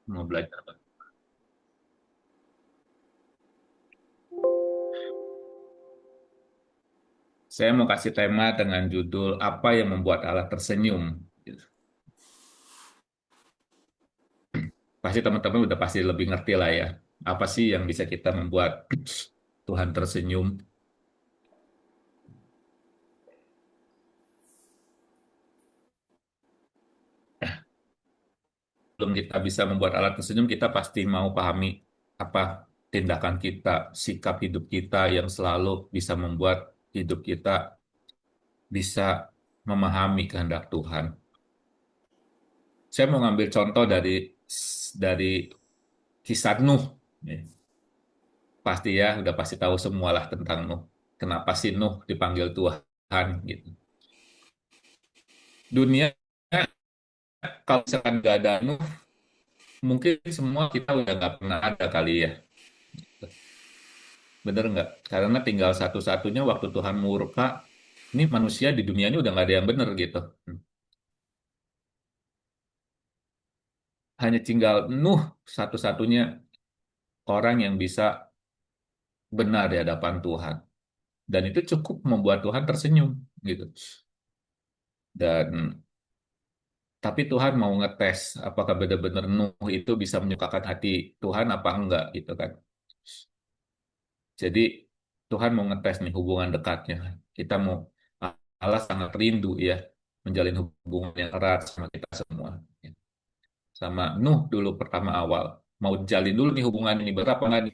mau belajar apa? Saya mau kasih tema dengan judul apa yang membuat Allah tersenyum. Gitu. Pasti teman-teman udah pasti lebih ngerti lah ya. Apa sih yang bisa kita membuat Tuhan tersenyum? Belum kita bisa membuat Allah tersenyum, kita pasti mau pahami apa tindakan kita, sikap hidup kita yang selalu bisa membuat hidup kita bisa memahami kehendak Tuhan. Saya mau ngambil contoh dari kisah Nuh. Ya, pasti ya, udah pasti tahu semualah tentang Nuh. Kenapa sih Nuh dipanggil Tuhan gitu. Dunia kalau misalkan nggak ada Nuh, mungkin semua kita udah nggak pernah ada kali ya. Bener nggak? Karena tinggal satu-satunya waktu Tuhan murka, ini manusia di dunia ini udah nggak ada yang bener gitu. Hanya tinggal Nuh satu-satunya orang yang bisa benar di hadapan Tuhan. Dan itu cukup membuat Tuhan tersenyum gitu. Dan tapi Tuhan mau ngetes apakah benar-benar Nuh itu bisa menyukakan hati Tuhan apa enggak gitu kan. Jadi Tuhan mau ngetes nih hubungan dekatnya. Kita mau Allah sangat rindu ya menjalin hubungan yang erat sama kita semua. Sama Nuh dulu pertama awal. Mau jalin dulu nih hubungan ini. Berapa nggak nih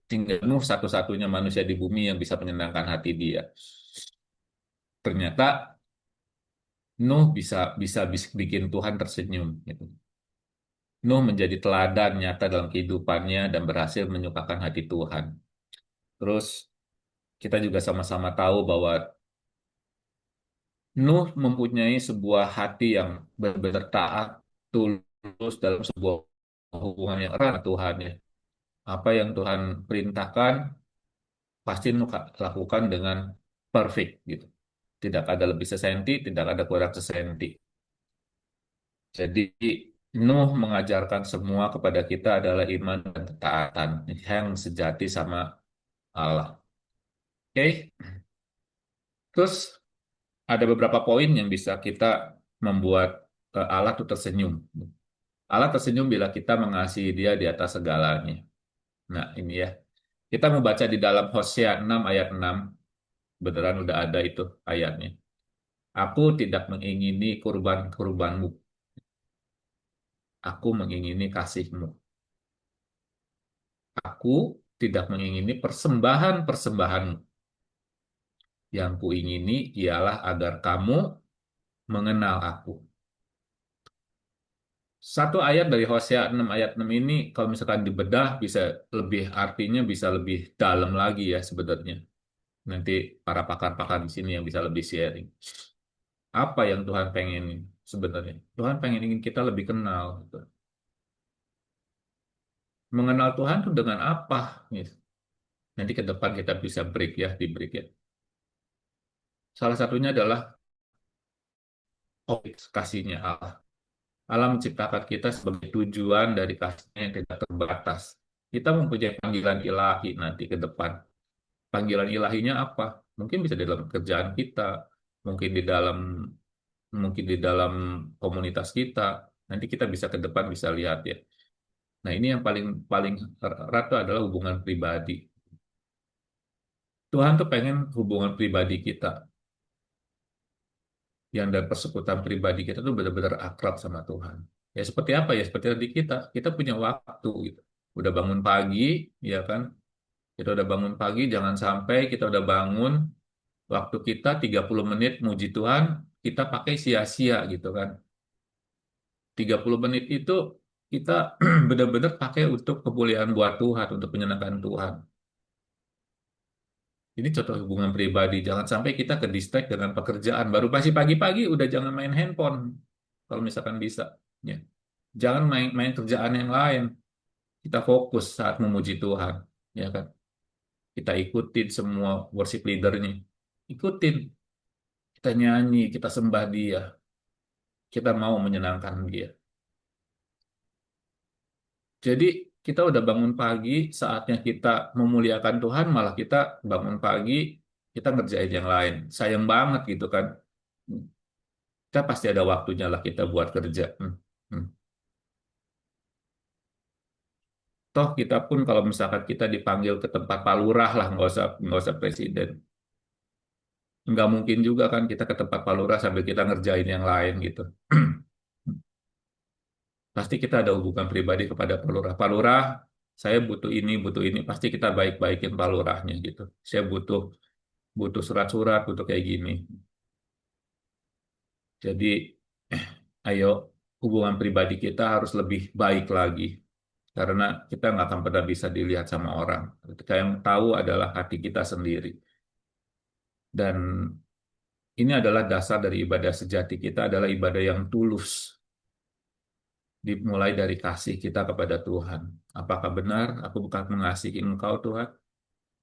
tinggal Nuh satu-satunya manusia di bumi yang bisa menyenangkan hati dia. Ternyata Nuh bisa bikin Tuhan tersenyum gitu. Nuh menjadi teladan nyata dalam kehidupannya dan berhasil menyukakan hati Tuhan. Terus kita juga sama-sama tahu bahwa Nuh mempunyai sebuah hati yang benar-benar taat, tulus dalam sebuah hubungan yang erat dengan Tuhan ya. Apa yang Tuhan perintahkan pasti Nuh lakukan dengan perfect gitu. Tidak ada lebih sesenti, tidak ada kurang sesenti. Jadi Nuh mengajarkan semua kepada kita adalah iman dan ketaatan yang sejati sama Allah. Oke, terus ada beberapa poin yang bisa kita membuat Allah tuh tersenyum. Allah tersenyum bila kita mengasihi Dia di atas segalanya. Nah, ini ya. Kita membaca di dalam Hosea 6 ayat 6. Beneran udah ada itu ayatnya. Aku tidak mengingini kurban-kurbanmu. Aku mengingini kasihmu. Aku tidak mengingini persembahan-persembahanmu. Yang kuingini ialah agar kamu mengenal aku. Satu ayat dari Hosea 6 ayat 6 ini kalau misalkan dibedah bisa lebih artinya bisa lebih dalam lagi ya sebenarnya. Nanti para pakar-pakar di sini yang bisa lebih sharing. Apa yang Tuhan pengen sebenarnya? Tuhan pengen ingin kita lebih kenal. Gitu. Mengenal Tuhan itu dengan apa? Gitu. Nanti ke depan kita bisa break ya, di break ya. Salah satunya adalah kasihnya Allah. Allah menciptakan kita sebagai tujuan dari kasihnya yang tidak terbatas. Kita mempunyai panggilan ilahi nanti ke depan. Panggilan ilahinya apa? Mungkin bisa di dalam kerjaan kita, mungkin di dalam komunitas kita. Nanti kita bisa ke depan bisa lihat ya. Nah, ini yang paling paling erat itu adalah hubungan pribadi. Tuhan tuh pengen hubungan pribadi kita yang dari persekutuan pribadi kita tuh benar-benar akrab sama Tuhan. Ya seperti apa ya? Seperti tadi kita punya waktu gitu. Udah bangun pagi, ya kan? Kita udah bangun pagi, jangan sampai kita udah bangun waktu kita 30 menit muji Tuhan, kita pakai sia-sia gitu kan. 30 menit itu kita benar-benar pakai untuk kemuliaan buat Tuhan, untuk menyenangkan Tuhan. Ini contoh hubungan pribadi. Jangan sampai kita ke distract dengan pekerjaan. Baru pagi pagi-pagi udah jangan main handphone. Kalau misalkan bisa. Ya. Jangan main kerjaan yang lain. Kita fokus saat memuji Tuhan. Ya kan? Kita ikutin semua worship leadernya. Ikutin. Kita nyanyi, kita sembah dia. Kita mau menyenangkan dia. Jadi kita udah bangun pagi, saatnya kita memuliakan Tuhan, malah kita bangun pagi, kita ngerjain yang lain. Sayang banget gitu kan. Kita pasti ada waktunya lah kita buat kerja. Hmm. Toh kita pun kalau misalkan kita dipanggil ke tempat Pak Lurah lah, nggak usah presiden. Nggak mungkin juga kan kita ke tempat Pak Lurah sambil kita ngerjain yang lain gitu. Pasti kita ada hubungan pribadi kepada Pak Lurah. Pak Lurah, saya butuh ini. Pasti kita baik-baikin Pak Lurahnya gitu. Saya butuh butuh surat-surat, butuh kayak gini. Jadi, ayo hubungan pribadi kita harus lebih baik lagi. Karena kita nggak akan pernah bisa dilihat sama orang. Ketika yang tahu adalah hati kita sendiri. Dan ini adalah dasar dari ibadah sejati kita adalah ibadah yang tulus. Dimulai dari kasih kita kepada Tuhan. Apakah benar aku bukan mengasihi Engkau, Tuhan?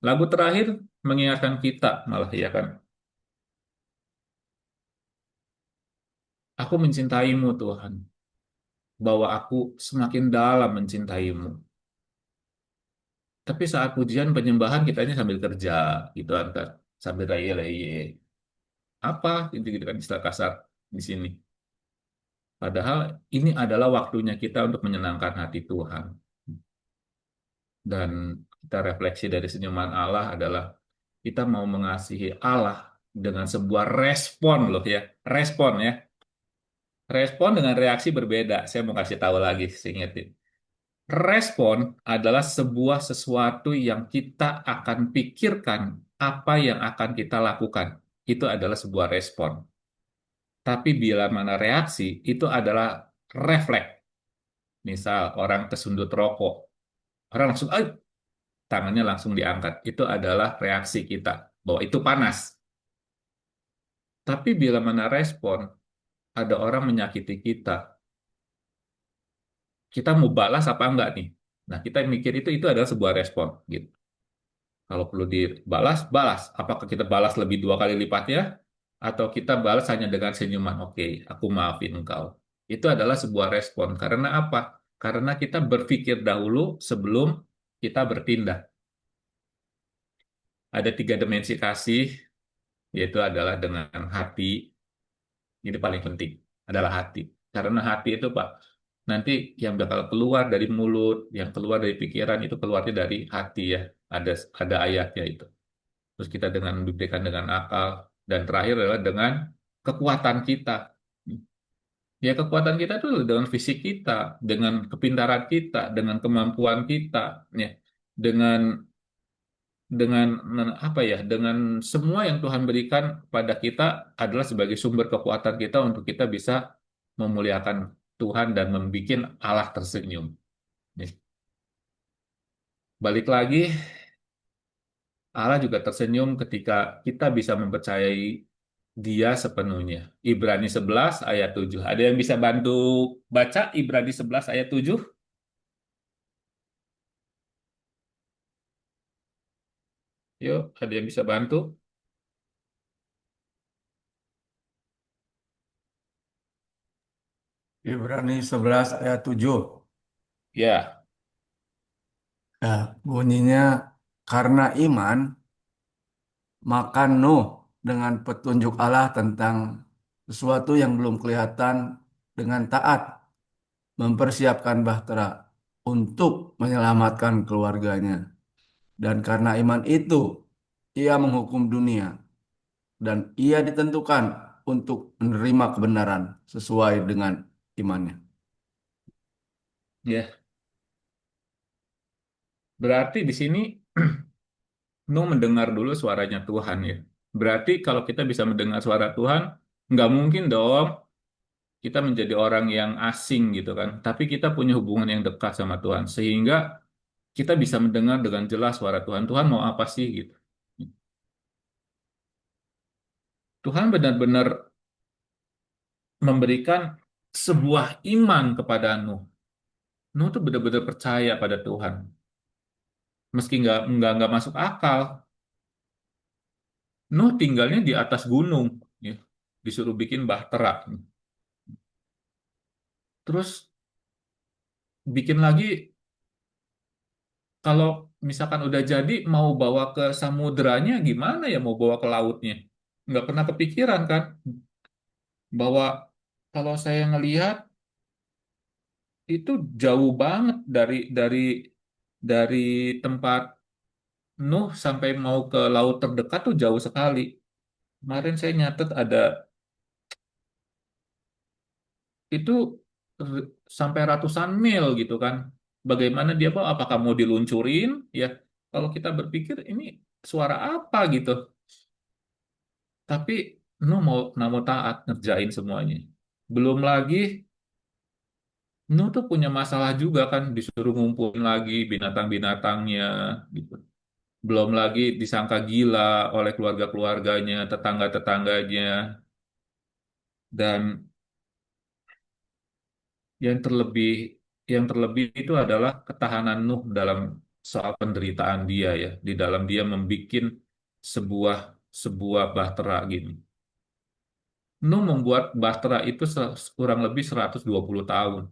Lagu terakhir mengingatkan kita malah ya kan. Aku mencintaimu, Tuhan. Bahwa aku semakin dalam mencintaimu. Tapi saat pujian penyembahan kitanya sambil kerja gitu kan. Sambil leye-leye. Apa gitu-gitu kan istilah kasar di sini. Padahal ini adalah waktunya kita untuk menyenangkan hati Tuhan. Dan kita refleksi dari senyuman Allah adalah kita mau mengasihi Allah dengan sebuah respon loh ya. Respon ya. Respon dengan reaksi berbeda. Saya mau kasih tahu lagi, saya ingetin. Respon adalah sebuah sesuatu yang kita akan pikirkan apa yang akan kita lakukan. Itu adalah sebuah respon. Tapi bila mana reaksi, itu adalah refleks. Misal orang kesundut rokok, orang langsung, tangannya langsung diangkat. Itu adalah reaksi kita, bahwa itu panas. Tapi bila mana respon, ada orang menyakiti kita, kita mau balas apa enggak nih? Nah, kita mikir itu adalah sebuah respon, gitu. Kalau perlu dibalas, balas. Apakah kita balas lebih 2 kali lipatnya, atau kita balas hanya dengan senyuman? Oke, aku maafin engkau. Itu adalah sebuah respon. Karena apa? Karena kita berpikir dahulu sebelum kita bertindak. Ada 3 dimensi kasih, yaitu adalah dengan hati. Ini paling penting, adalah hati. Karena hati itu, Pak, nanti yang bakal keluar dari mulut, yang keluar dari pikiran, itu keluarnya dari hati ya. Ada ada ayatnya itu. Terus kita dengan diberikan dengan akal, dan terakhir adalah dengan kekuatan kita. Ya kekuatan kita itu dengan fisik kita, dengan kepintaran kita, dengan kemampuan kita, ya, dengan apa ya, dengan semua yang Tuhan berikan pada kita adalah sebagai sumber kekuatan kita untuk kita bisa memuliakan Tuhan dan membuat Allah tersenyum. Ya. Balik lagi, Allah juga tersenyum ketika kita bisa mempercayai Dia sepenuhnya. Ibrani 11 ayat 7. Ada yang bisa bantu baca Ibrani 11 ayat 7? Yuk, ada yang bisa bantu? Ibrani 11 ayat 7. Ya, Ya, bunyinya karena iman maka Nuh dengan petunjuk Allah tentang sesuatu yang belum kelihatan dengan taat mempersiapkan bahtera untuk menyelamatkan keluarganya. Dan karena iman itu ia menghukum dunia dan ia ditentukan untuk menerima kebenaran sesuai dengan imannya. ya. Berarti di sini Nuh mendengar dulu suaranya Tuhan ya. Berarti kalau kita bisa mendengar suara Tuhan, nggak mungkin dong kita menjadi orang yang asing gitu kan. Tapi kita punya hubungan yang dekat sama Tuhan. Sehingga kita bisa mendengar dengan jelas suara Tuhan. Tuhan mau apa sih gitu. Tuhan benar-benar memberikan sebuah iman kepada Nuh. Nuh tuh benar-benar percaya pada Tuhan. Meski nggak masuk akal. Nuh tinggalnya di atas gunung. Ya. Disuruh bikin bahtera. Terus bikin lagi, kalau misalkan udah jadi mau bawa ke samudranya gimana ya, mau bawa ke lautnya? Nggak pernah kepikiran kan bahwa kalau saya ngelihat itu jauh banget dari tempat Nuh sampai mau ke laut terdekat tuh jauh sekali. Kemarin saya nyatet ada itu sampai ratusan mil gitu kan. Bagaimana dia bawa? Apakah mau diluncurin? Ya, kalau kita berpikir ini suara apa gitu. Tapi Nuh mau taat ngerjain semuanya. Belum lagi Nuh tuh punya masalah juga kan, disuruh ngumpulin lagi binatang-binatangnya gitu. Belum lagi disangka gila oleh keluarga-keluarganya, tetangga-tetangganya. Dan yang terlebih yang terlebih itu adalah ketahanan Nuh dalam soal penderitaan dia ya, di dalam dia membikin sebuah sebuah bahtera gini. Nuh membuat bahtera itu kurang lebih 120 tahun.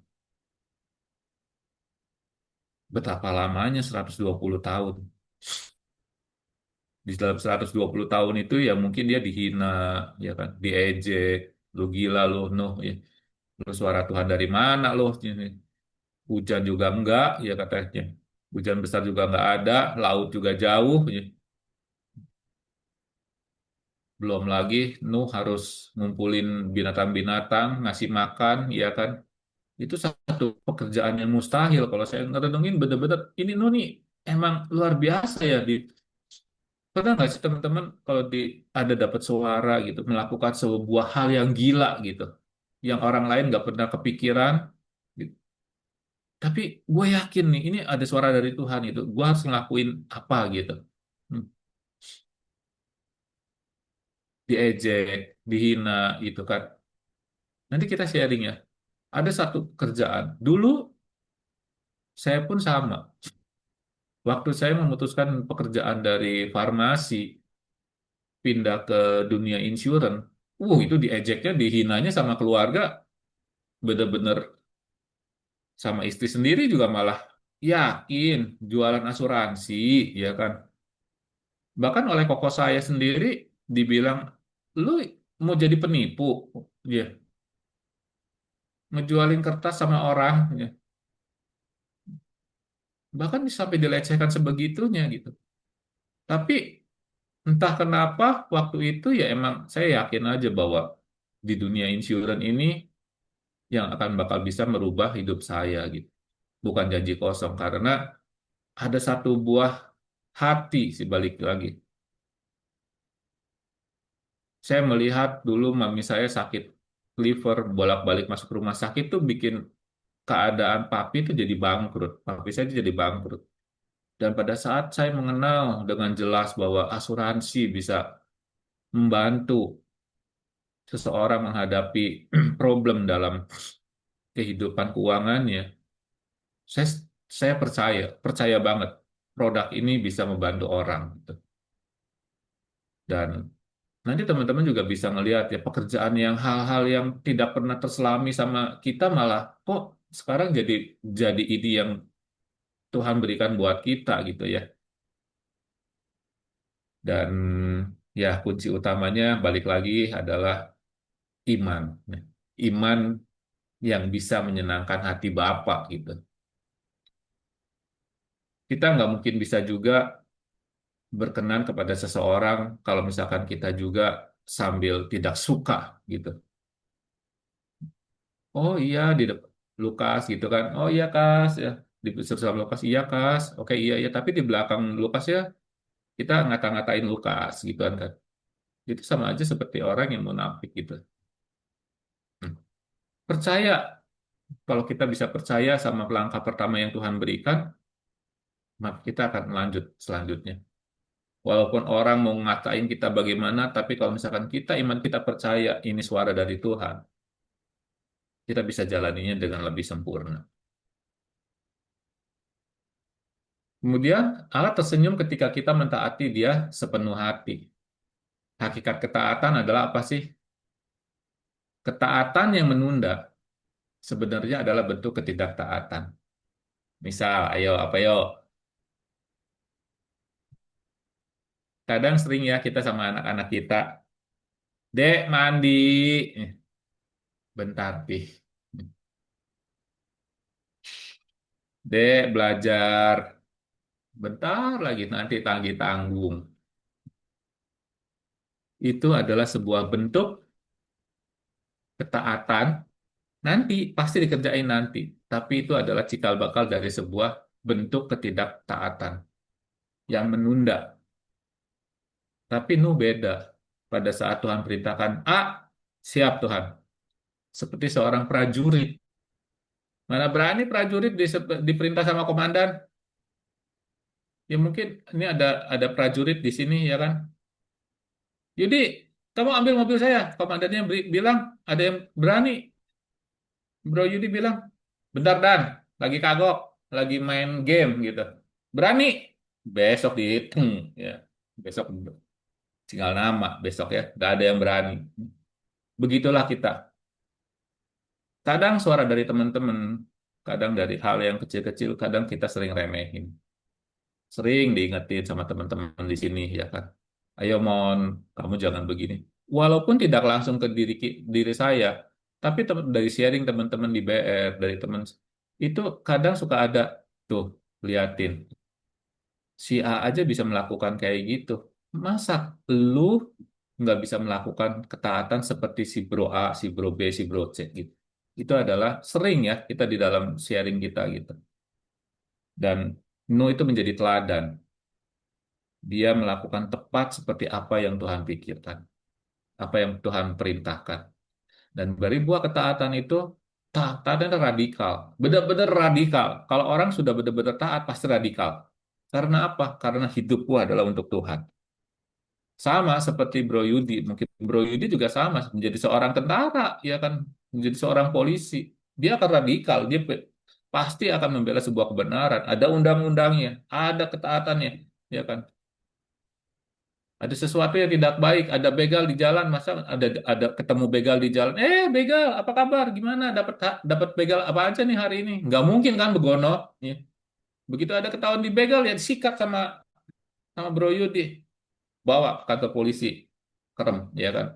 Betapa lamanya 120 tahun. Di dalam 120 tahun itu ya mungkin dia dihina, ya kan, diejek, lu gila lu Nuh, ya. Lu suara Tuhan dari mana lu? Ini. Hujan juga enggak, ya katanya. Hujan besar juga enggak ada, laut juga jauh, ya. Belum lagi Nuh harus ngumpulin binatang-binatang, ngasih makan, ya kan. Itu satu pekerjaan yang mustahil. Kalau saya ngerenungin bener-bener, ini Nuh nih emang luar biasa ya. Pernah nggak sih teman-teman kalau ada dapat suara gitu, melakukan sebuah hal yang gila gitu, yang orang lain nggak pernah kepikiran, gitu. Tapi gue yakin nih, ini ada suara dari Tuhan itu, gue harus ngelakuin apa gitu. Hmm. Diejek, dihina gitu kan. Nanti kita sharing ya. Ada satu kerjaan. Dulu saya pun sama. Waktu saya memutuskan pekerjaan dari farmasi, pindah ke dunia insurance, itu diejeknya, dihinanya sama keluarga, bener-bener sama istri sendiri juga malah yakin jualan asuransi, ya kan. Bahkan oleh koko saya sendiri dibilang, lu mau jadi penipu, ya, ngejualin kertas sama orang, ya. Bahkan sampai dilecehkan sebegitunya gitu. Tapi entah kenapa waktu itu ya emang saya yakin aja bahwa di dunia insurance ini yang akan bakal bisa merubah hidup saya gitu. Bukan janji kosong karena ada satu buah hati sih balik lagi. Saya melihat dulu mami saya sakit liver, bolak-balik masuk rumah sakit tuh bikin keadaan papi itu jadi bangkrut. Papi saya itu jadi bangkrut. Dan pada saat saya mengenal dengan jelas bahwa asuransi bisa membantu seseorang menghadapi problem dalam kehidupan keuangannya, saya saya percaya banget produk ini bisa membantu orang gitu. Dan nanti teman-teman juga bisa ngelihat ya pekerjaan yang hal-hal yang tidak pernah terselami sama kita malah kok sekarang jadi ide yang Tuhan berikan buat kita gitu ya. Dan ya kunci utamanya balik lagi adalah iman. Nah, iman yang bisa menyenangkan hati Bapa gitu. Kita nggak mungkin bisa juga berkenan kepada seseorang kalau misalkan kita juga sambil tidak suka gitu. Oh iya di Lukas gitu kan. Oh iya Kas ya. Di sama Lukas iya Kas. Oke iya iya tapi di belakang Lukas ya kita ngata-ngatain Lukas gitu kan. Itu sama aja seperti orang yang munafik gitu. Hmm. Percaya kalau kita bisa percaya sama langkah pertama yang Tuhan berikan, maka kita akan melanjut selanjutnya. Walaupun orang mau ngatain kita bagaimana, tapi kalau misalkan kita iman kita percaya ini suara dari Tuhan, kita bisa jalaninya dengan lebih sempurna. Kemudian Allah tersenyum ketika kita mentaati Dia sepenuh hati. Hakikat ketaatan adalah apa sih? Ketaatan yang menunda sebenarnya adalah bentuk ketidaktaatan. Misal, ayo apa yo? kadang sering ya kita sama anak-anak kita, Dek mandi, Eh, bentar pih, Dek belajar, bentar lagi nanti tanggung. Itu adalah sebuah bentuk ketaatan, nanti pasti dikerjain nanti. Tapi itu adalah cikal bakal dari sebuah bentuk ketidaktaatan yang menunda. Tapi Nuh beda. Pada saat Tuhan perintahkan A, siap Tuhan. Seperti seorang prajurit. Mana berani prajurit diperintah sama komandan? Ya mungkin ini ada prajurit di sini ya kan. Jadi kamu ambil mobil saya. Komandannya bilang ada yang berani. Bro Yudi bilang, bentar Dan, lagi kagok, lagi main game gitu. Berani? Besok dihitung ya. Besok tinggal nama besok ya. Gak ada yang berani. Begitulah kita. Kadang suara dari teman-teman, kadang dari hal yang kecil-kecil, kadang kita sering remehin. Sering diingetin sama teman-teman di sini ya kan. Ayo Mon, kamu jangan begini. Walaupun tidak langsung ke diri saya, tapi dari sharing teman-teman di BR, dari teman itu kadang suka ada tuh liatin si A aja bisa melakukan kayak gitu. Masa lu nggak bisa melakukan ketaatan seperti si bro A, si bro B, si bro C gitu. Itu adalah sering ya kita di dalam sharing kita gitu. Dan No itu menjadi teladan. Dia melakukan tepat seperti apa yang Tuhan pikirkan, apa yang Tuhan perintahkan. Dan beri buah ketaatan itu, taatan radikal, benar-benar radikal. Kalau orang sudah benar-benar taat, pasti radikal. Karena apa? Karena hidupku adalah untuk Tuhan. Sama seperti Bro Yudi, mungkin Bro Yudi juga sama, menjadi seorang tentara, ya kan, menjadi seorang polisi. Dia akan radikal, pasti akan membela sebuah kebenaran. Ada undang-undangnya, ada ketaatannya, ya kan. Ada sesuatu yang tidak baik, ada begal di jalan, masa ada ketemu begal di jalan, begal, apa kabar? Gimana? Dapat begal apa aja nih hari ini? Nggak mungkin kan begono. Ya. Begitu ada ketahuan di begal ya disikat sama sama Bro Yudi, bawa ke kantor polisi, kerem, ya kan?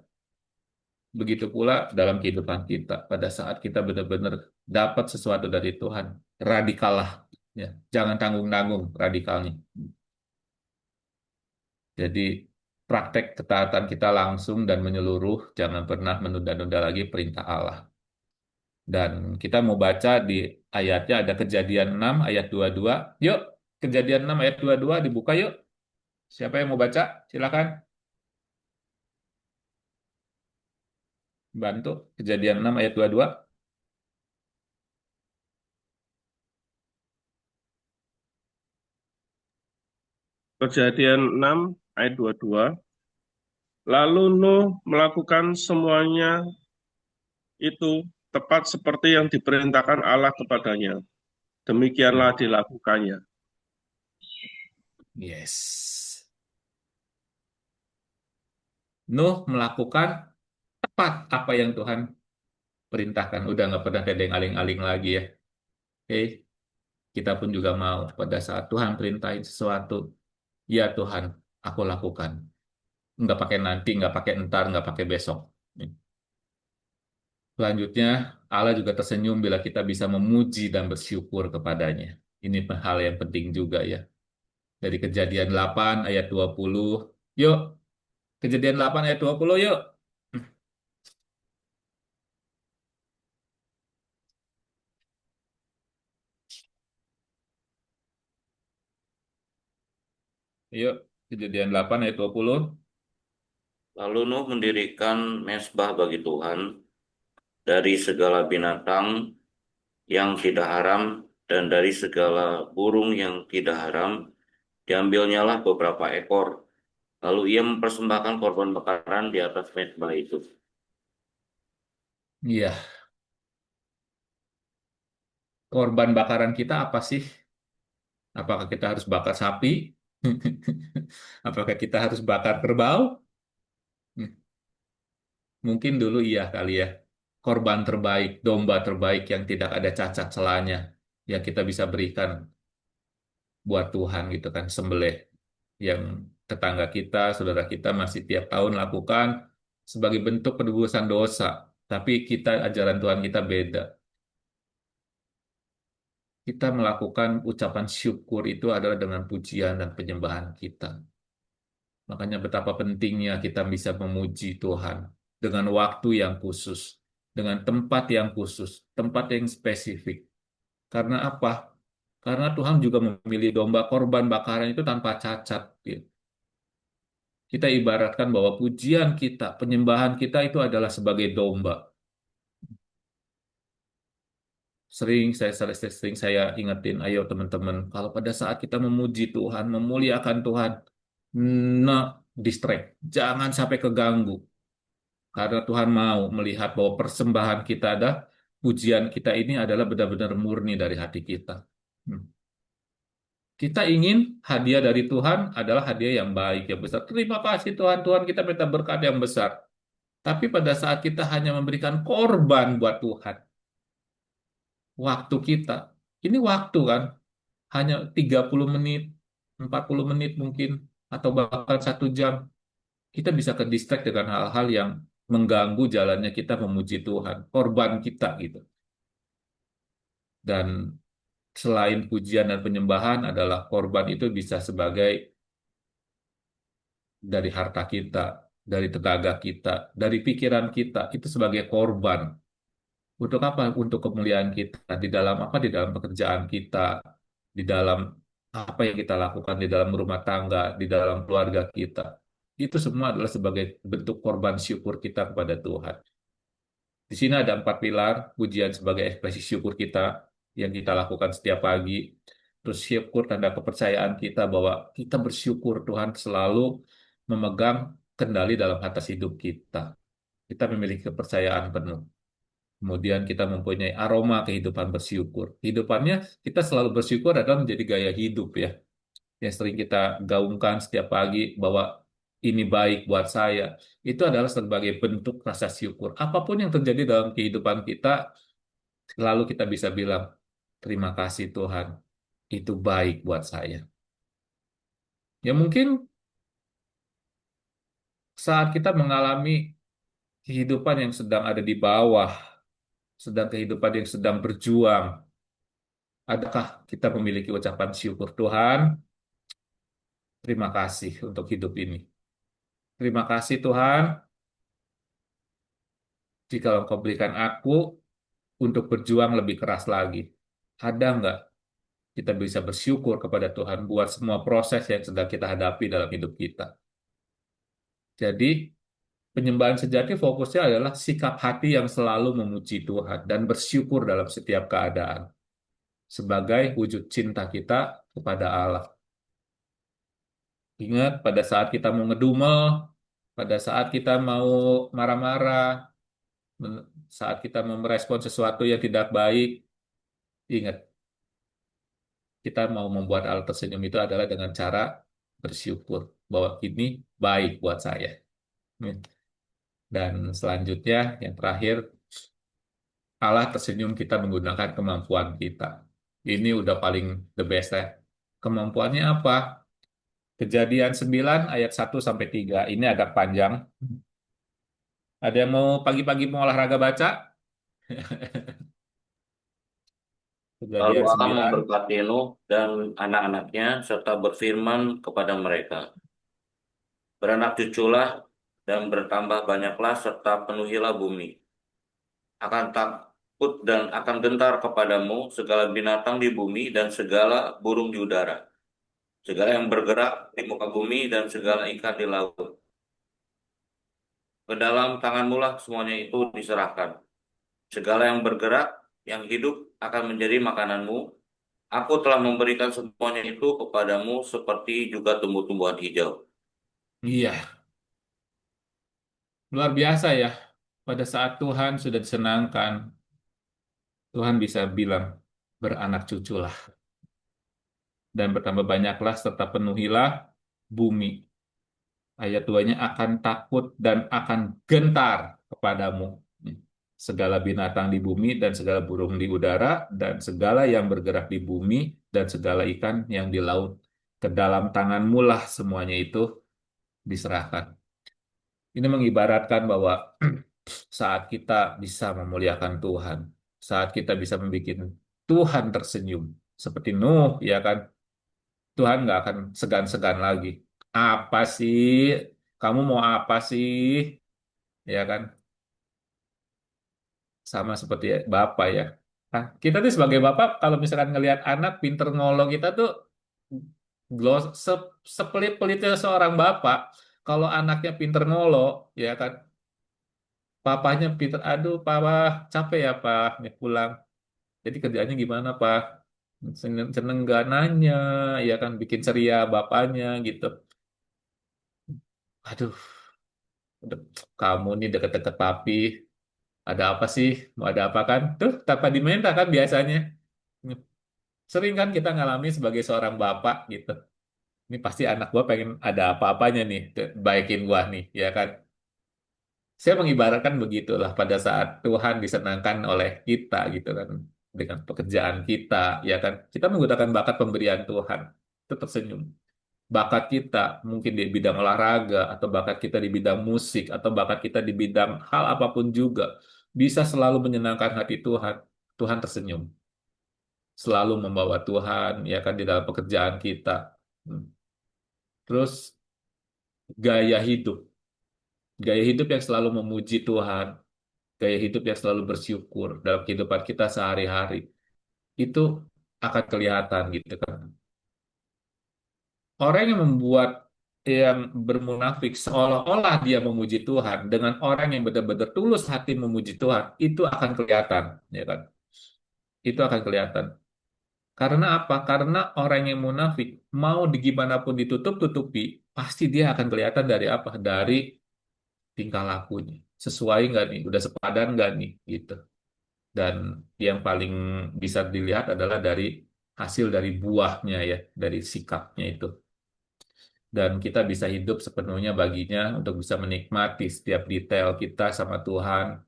Begitu pula dalam kehidupan kita, pada saat kita benar-benar dapat sesuatu dari Tuhan, radikal lah, ya. Jangan tanggung-tanggung radikalnya. Jadi praktek ketaatan kita langsung dan menyeluruh, jangan pernah menunda-nunda lagi perintah Allah. Dan kita mau baca di ayatnya ada Kejadian 6 ayat 22. Yuk, Kejadian 6 ayat 22 dibuka yuk. Siapa yang mau baca? Silakan bantu. Kejadian 6 ayat 22. Kejadian 6 ayat 22. Lalu Nuh melakukan semuanya itu tepat seperti yang diperintahkan Allah kepadanya. Demikianlah Hmm. dilakukannya. Yes. Nuh melakukan tepat apa yang Tuhan perintahkan. Udah nggak pernah ada yang aling-aling lagi ya. Oke, kita pun juga mau pada saat Tuhan perintahin sesuatu, ya Tuhan, aku lakukan. Nggak pakai nanti, nggak pakai entar, nggak pakai besok. Selanjutnya, Allah juga tersenyum bila kita bisa memuji dan bersyukur kepadanya. Ini hal yang penting juga ya. Dari Kejadian 8 ayat 20. Yuk, Kejadian 8 ayat 20 yuk. Yuk, Kejadian 8 ayat 20. Lalu Nuh mendirikan mezbah bagi Tuhan dari segala binatang yang tidak haram dan dari segala burung yang tidak haram. Diambilnyalah beberapa ekor. Lalu ia mempersembahkan korban bakaran di atas mezbah itu. Iya, korban bakaran kita apa sih? Apakah kita harus bakar sapi? Apakah kita harus bakar kerbau? Mungkin dulu iya kali ya. Korban terbaik, domba terbaik yang tidak ada cacat celanya yang kita bisa berikan buat Tuhan gitu kan, sembelih yang tetangga kita, saudara kita masih tiap tahun lakukan sebagai bentuk penebusan dosa. Tapi kita, ajaran Tuhan kita beda. Kita melakukan ucapan syukur itu adalah dengan pujian dan penyembahan kita. Makanya betapa pentingnya kita bisa memuji Tuhan dengan waktu yang khusus, dengan tempat yang khusus, tempat yang spesifik. Karena apa? Karena Tuhan juga memilih domba korban bakaran itu tanpa cacat. Gitu. Kita ibaratkan bahwa pujian kita, penyembahan kita itu adalah sebagai domba. Sering saya ingetin, ayo teman-teman, kalau pada saat kita memuji Tuhan, memuliakan Tuhan, nah, distract, jangan sampai keganggu. Karena Tuhan mau melihat bahwa persembahan kita ada, pujian kita ini adalah benar-benar murni dari hati kita. Hmm. Kita ingin hadiah dari Tuhan adalah hadiah yang baik, yang besar. Terima kasih Tuhan, Tuhan kita minta berkat yang besar. Tapi pada saat kita hanya memberikan korban buat Tuhan, waktu kita, ini waktu kan, hanya 30 menit, 40 menit mungkin, atau bahkan 1 jam, kita bisa ke distract dengan hal-hal yang mengganggu jalannya kita memuji Tuhan, korban kita gitu. Dan selain pujian dan penyembahan adalah korban itu bisa sebagai dari harta kita, dari tenaga kita, dari pikiran kita, itu sebagai korban. Untuk apa? Untuk kemuliaan kita. Di dalam apa? Di dalam pekerjaan kita, di dalam apa yang kita lakukan di dalam rumah tangga, di dalam keluarga kita. Itu semua adalah sebagai bentuk korban syukur kita kepada Tuhan. Di sini ada 4 pilar, pujian sebagai ekspresi syukur kita yang kita lakukan setiap pagi. Terus syukur tanda kepercayaan kita bahwa kita bersyukur Tuhan selalu memegang kendali dalam atas hidup kita. Kita memiliki kepercayaan penuh. Kemudian kita mempunyai aroma kehidupan bersyukur. Kehidupannya kita selalu bersyukur adalah menjadi gaya hidup ya. Yang sering kita gaungkan setiap pagi bahwa ini baik buat saya. Itu adalah sebagai bentuk rasa syukur. Apapun yang terjadi dalam kehidupan kita, selalu kita bisa bilang, terima kasih Tuhan, itu baik buat saya. Ya mungkin saat kita mengalami kehidupan yang sedang ada di bawah, sedang kehidupan yang sedang berjuang, adakah kita memiliki ucapan syukur Tuhan? Terima kasih untuk hidup ini. Terima kasih Tuhan, jika Engkau berikan aku untuk berjuang lebih keras lagi. Ada nggak kita bisa bersyukur kepada Tuhan buat semua proses yang sedang kita hadapi dalam hidup kita? Jadi, penyembahan sejati fokusnya adalah sikap hati yang selalu memuji Tuhan dan bersyukur dalam setiap keadaan sebagai wujud cinta kita kepada Allah. Ingat, pada saat kita mau ngedumel, pada saat kita mau marah-marah, saat kita mau merespon sesuatu yang tidak baik, ingat, kita mau membuat Allah tersenyum itu adalah dengan cara bersyukur bahwa ini baik buat saya. Dan selanjutnya, yang terakhir, Allah tersenyum kita menggunakan kemampuan kita. Ini udah paling the best ya. Kemampuannya apa? Kejadian 9 ayat 1-3. Ini agak panjang. Ada yang mau pagi-pagi mau olahraga baca? Lalu Kejadian Allah 9. memberkati Nuh dan anak-anaknya serta berfirman kepada mereka, beranak cuculah dan bertambah banyaklah serta penuhilah bumi. Akan takut dan akan gentar kepadamu segala binatang di bumi dan segala burung di udara, segala yang bergerak di muka bumi dan segala ikan di laut. Ke dalam tanganmu lah semuanya itu diserahkan. Segala yang bergerak, yang hidup akan menjadi makananmu. Aku telah memberikan semuanya itu kepadamu seperti juga tumbuh-tumbuhan hijau. Iya, luar biasa ya. Pada saat Tuhan sudah disenangkan, Tuhan bisa bilang, beranak cuculah. Dan bertambah banyaklah serta penuhilah bumi. Ayat 2-nya akan takut dan akan gentar kepadamu. Segala binatang di bumi dan segala burung di udara dan segala yang bergerak di bumi dan segala ikan yang di laut. Ke dalam tanganmu lah semuanya itu diserahkan. Ini mengibaratkan bahwa saat kita bisa memuliakan Tuhan, saat kita bisa membuat Tuhan tersenyum, seperti Nuh, ya kan? Tuhan nggak akan segan-segan lagi. Apa sih? Kamu mau apa sih? Ya kan? Sama seperti Bapak ya. Nah, kita tuh sebagai Bapak, kalau misalkan ngelihat anak pinter ngolong kita tuh sepelit-pelitnya seorang Bapak. Kalau anaknya pinter ngolo, ya kan? Papanya pinter, aduh, Papa capek ya, Pak, nih pulang. Jadi kerjaannya gimana, Pak? Seneng, seneng gak nanya, ya kan? Bikin ceria bapaknya gitu. Aduh, udah, kamu nih deket-deket papi. Ada apa sih? Mau ada apa kan? Tuh, tanpa diminta kan biasanya. Sering kan kita ngalami sebagai seorang bapak gitu. Ini pasti anak gua pengen ada apa-apanya nih, baikin gua nih, ya kan? Saya mengibaratkan begitulah pada saat Tuhan disenangkan oleh kita gitu kan, dengan pekerjaan kita, ya kan? Kita menggunakan bakat pemberian Tuhan, itu tersenyum. Bakat kita mungkin di bidang olahraga, atau bakat kita di bidang musik, atau bakat kita di bidang hal apapun juga, bisa selalu menyenangkan hati Tuhan. Tuhan tersenyum, selalu membawa Tuhan, ya kan, di dalam pekerjaan kita. Hmm. Terus gaya hidup, gaya hidup yang selalu memuji Tuhan, gaya hidup yang selalu bersyukur dalam kehidupan kita sehari-hari, itu akan kelihatan gitu kan. Orang yang membuat, yang bermunafik seolah-olah dia memuji Tuhan dengan orang yang benar-benar tulus hati memuji Tuhan, itu akan kelihatan, ya kan? Itu akan kelihatan. Karena apa? Karena orang yang munafik mau digimanapun ditutup-tutupi, pasti dia akan kelihatan dari apa? Dari tingkah lakunya. Sesuai nggak nih? Udah sepadan nggak nih? Gitu. Dan yang paling bisa dilihat adalah dari hasil dari buahnya ya, dari sikapnya itu. Dan kita bisa hidup sepenuhnya baginya untuk bisa menikmati setiap detail kita sama Tuhan,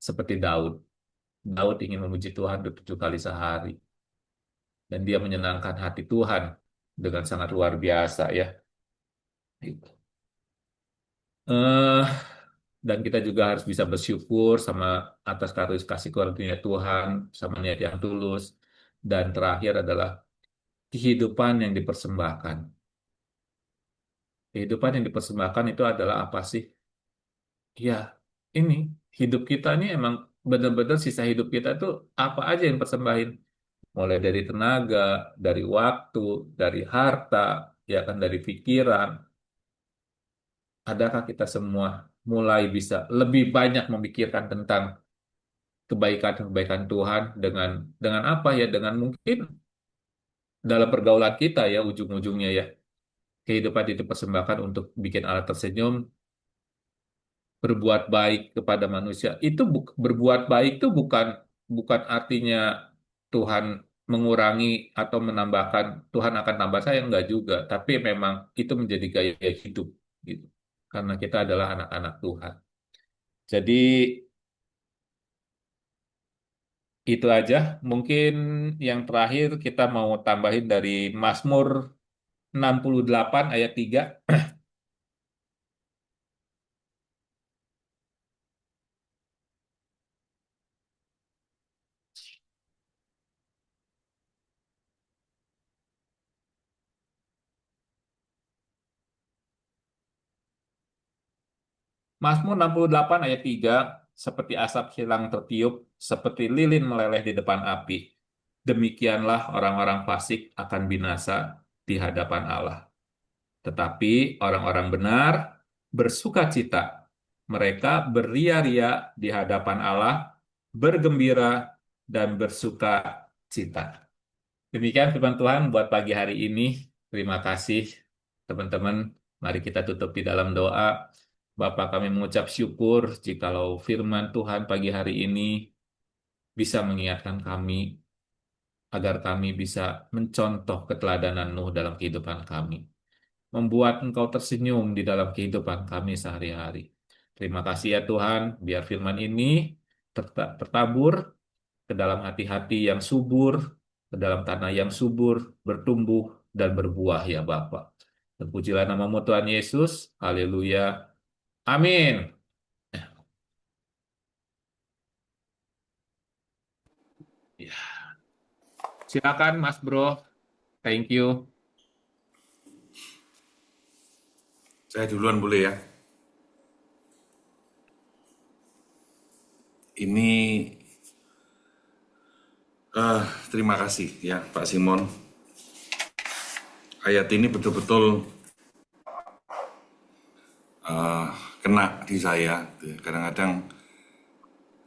seperti Daud. Daud ingin memuji Tuhan 7 kali sehari, dan dia menyenangkan hati Tuhan dengan sangat luar biasa ya. Eh, dan kita juga harus bisa bersyukur sama atas kasih karunia Tuhan, sama niat yang tulus. Dan terakhir adalah kehidupan yang dipersembahkan. Kehidupan yang dipersembahkan itu adalah apa sih? Ya, ini hidup kita ini emang benar-benar sisa hidup kita tuh apa aja yang persembahin. Mulai dari tenaga, dari waktu, dari harta, ya kan, dari pikiran. Adakah kita semua mulai bisa lebih banyak memikirkan tentang kebaikan-kebaikan Tuhan dengan apa ya? Dengan mungkin dalam pergaulan kita ya, ujung-ujungnya ya. Kehidupan itu persembahkan untuk bikin Allah tersenyum, berbuat baik kepada manusia. Itu berbuat baik itu bukan bukan artinya Tuhan mengurangi atau menambahkan, Tuhan akan tambah saya, enggak juga, tapi memang itu menjadi gaya hidup gitu. Karena kita adalah anak-anak Tuhan. Jadi itu aja. Mungkin yang terakhir kita mau tambahin dari Mazmur 68 ayat 3. Mazmur 68 ayat 3, seperti asap hilang tertiup, seperti lilin meleleh di depan api. Demikianlah orang-orang fasik akan binasa di hadapan Allah. Tetapi orang-orang benar bersuka cita. Mereka beria-ria di hadapan Allah, bergembira dan bersuka cita. Demikian firman Tuhan buat pagi hari ini. Terima kasih teman-teman. Mari kita tutup di dalam doa. Bapa, kami mengucap syukur jikalau firman Tuhan pagi hari ini bisa mengingatkan kami agar kami bisa mencontoh keteladanan Nuh dalam kehidupan kami. Membuat Engkau tersenyum di dalam kehidupan kami sehari-hari. Terima kasih ya Tuhan, biar firman ini tertabur ke dalam hati-hati yang subur, ke dalam tanah yang subur, bertumbuh, dan berbuah ya Bapak. Terpujilah namamu Tuhan Yesus. Haleluya. Amin. Ya, silakan Mas Bro. Thank you. Saya duluan boleh ya? Ini terima kasih ya Pak Simon. Ayat ini betul-betul kena di saya. Kadang-kadang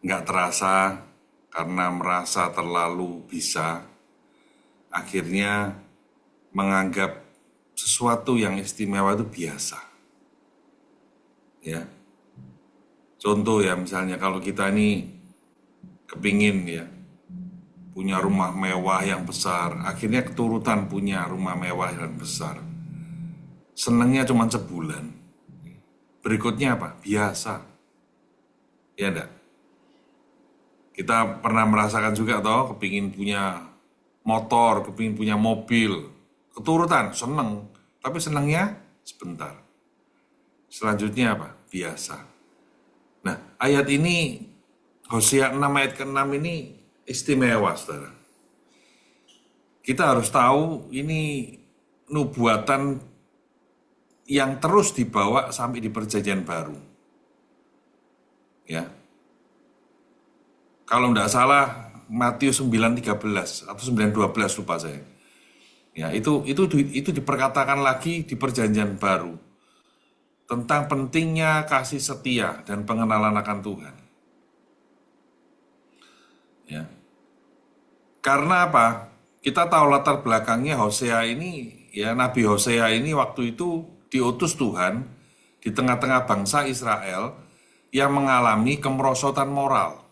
nggak terasa karena merasa terlalu bisa, akhirnya menganggap sesuatu yang istimewa itu biasa. Ya, contoh ya misalnya kalau kita ini kepingin ya punya rumah mewah yang besar, akhirnya keturutan punya rumah mewah yang besar. Senangnya cuma sebulan. Berikutnya apa? Biasa. Ya enggak? Kita pernah merasakan juga toh, kepingin punya motor, kepingin punya mobil. Keturutan, seneng. Tapi senangnya sebentar. Selanjutnya apa? Biasa. Nah, ayat ini, Hosea 6 ayat ke-6 ini istimewa, saudara. Kita harus tahu ini nubuatan yang terus dibawa sampai di perjanjian baru. Ya. Kalau tidak salah, Matius 9:13 atau 9:12 lupa saya. Ya, itu diperkatakan lagi di perjanjian baru tentang pentingnya kasih setia dan pengenalan akan Tuhan. Ya. Karena apa? Kita tahu latar belakangnya Hosea ini, ya Nabi Hosea ini waktu itu diutus Tuhan di tengah-tengah bangsa Israel yang mengalami kemerosotan moral,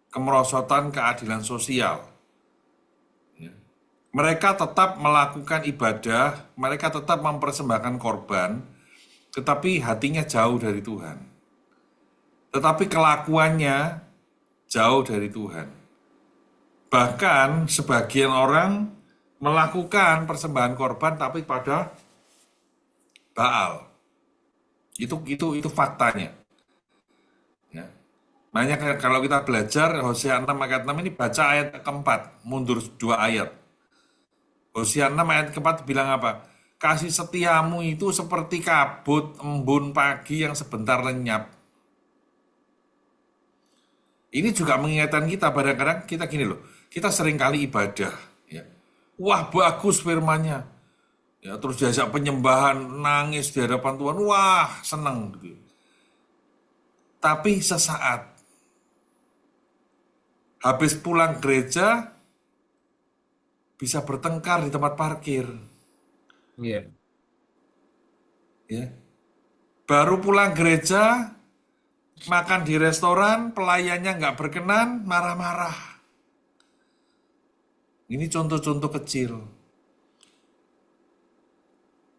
kemerosotan keadilan sosial. Ya. Mereka tetap melakukan ibadah, mereka tetap mempersembahkan korban, tetapi hatinya jauh dari Tuhan. Tetapi kelakuannya jauh dari Tuhan. Bahkan sebagian orang melakukan persembahan korban tapi pada Baal. Itu faktanya. Ya. Makanya kalau kita belajar Hosea 6 ayat 6 ini baca ayat keempat, mundur 2 ayat. Hosea 6 ayat keempat bilang apa? Kasih setiamu itu seperti kabut embun pagi yang sebentar lenyap. Ini juga mengingatkan kita, kadang-kadang kita gini loh, kita sering kali ibadah. Ya. Wah bagus firman-Nya. Ya, terus diajak penyembahan, nangis di hadapan Tuhan, wah senang. Gitu. Tapi sesaat, habis pulang gereja, bisa bertengkar di tempat parkir. Iya. Ya. Baru pulang gereja, makan di restoran, pelayannya nggak berkenan, marah-marah. Ini contoh-contoh kecil.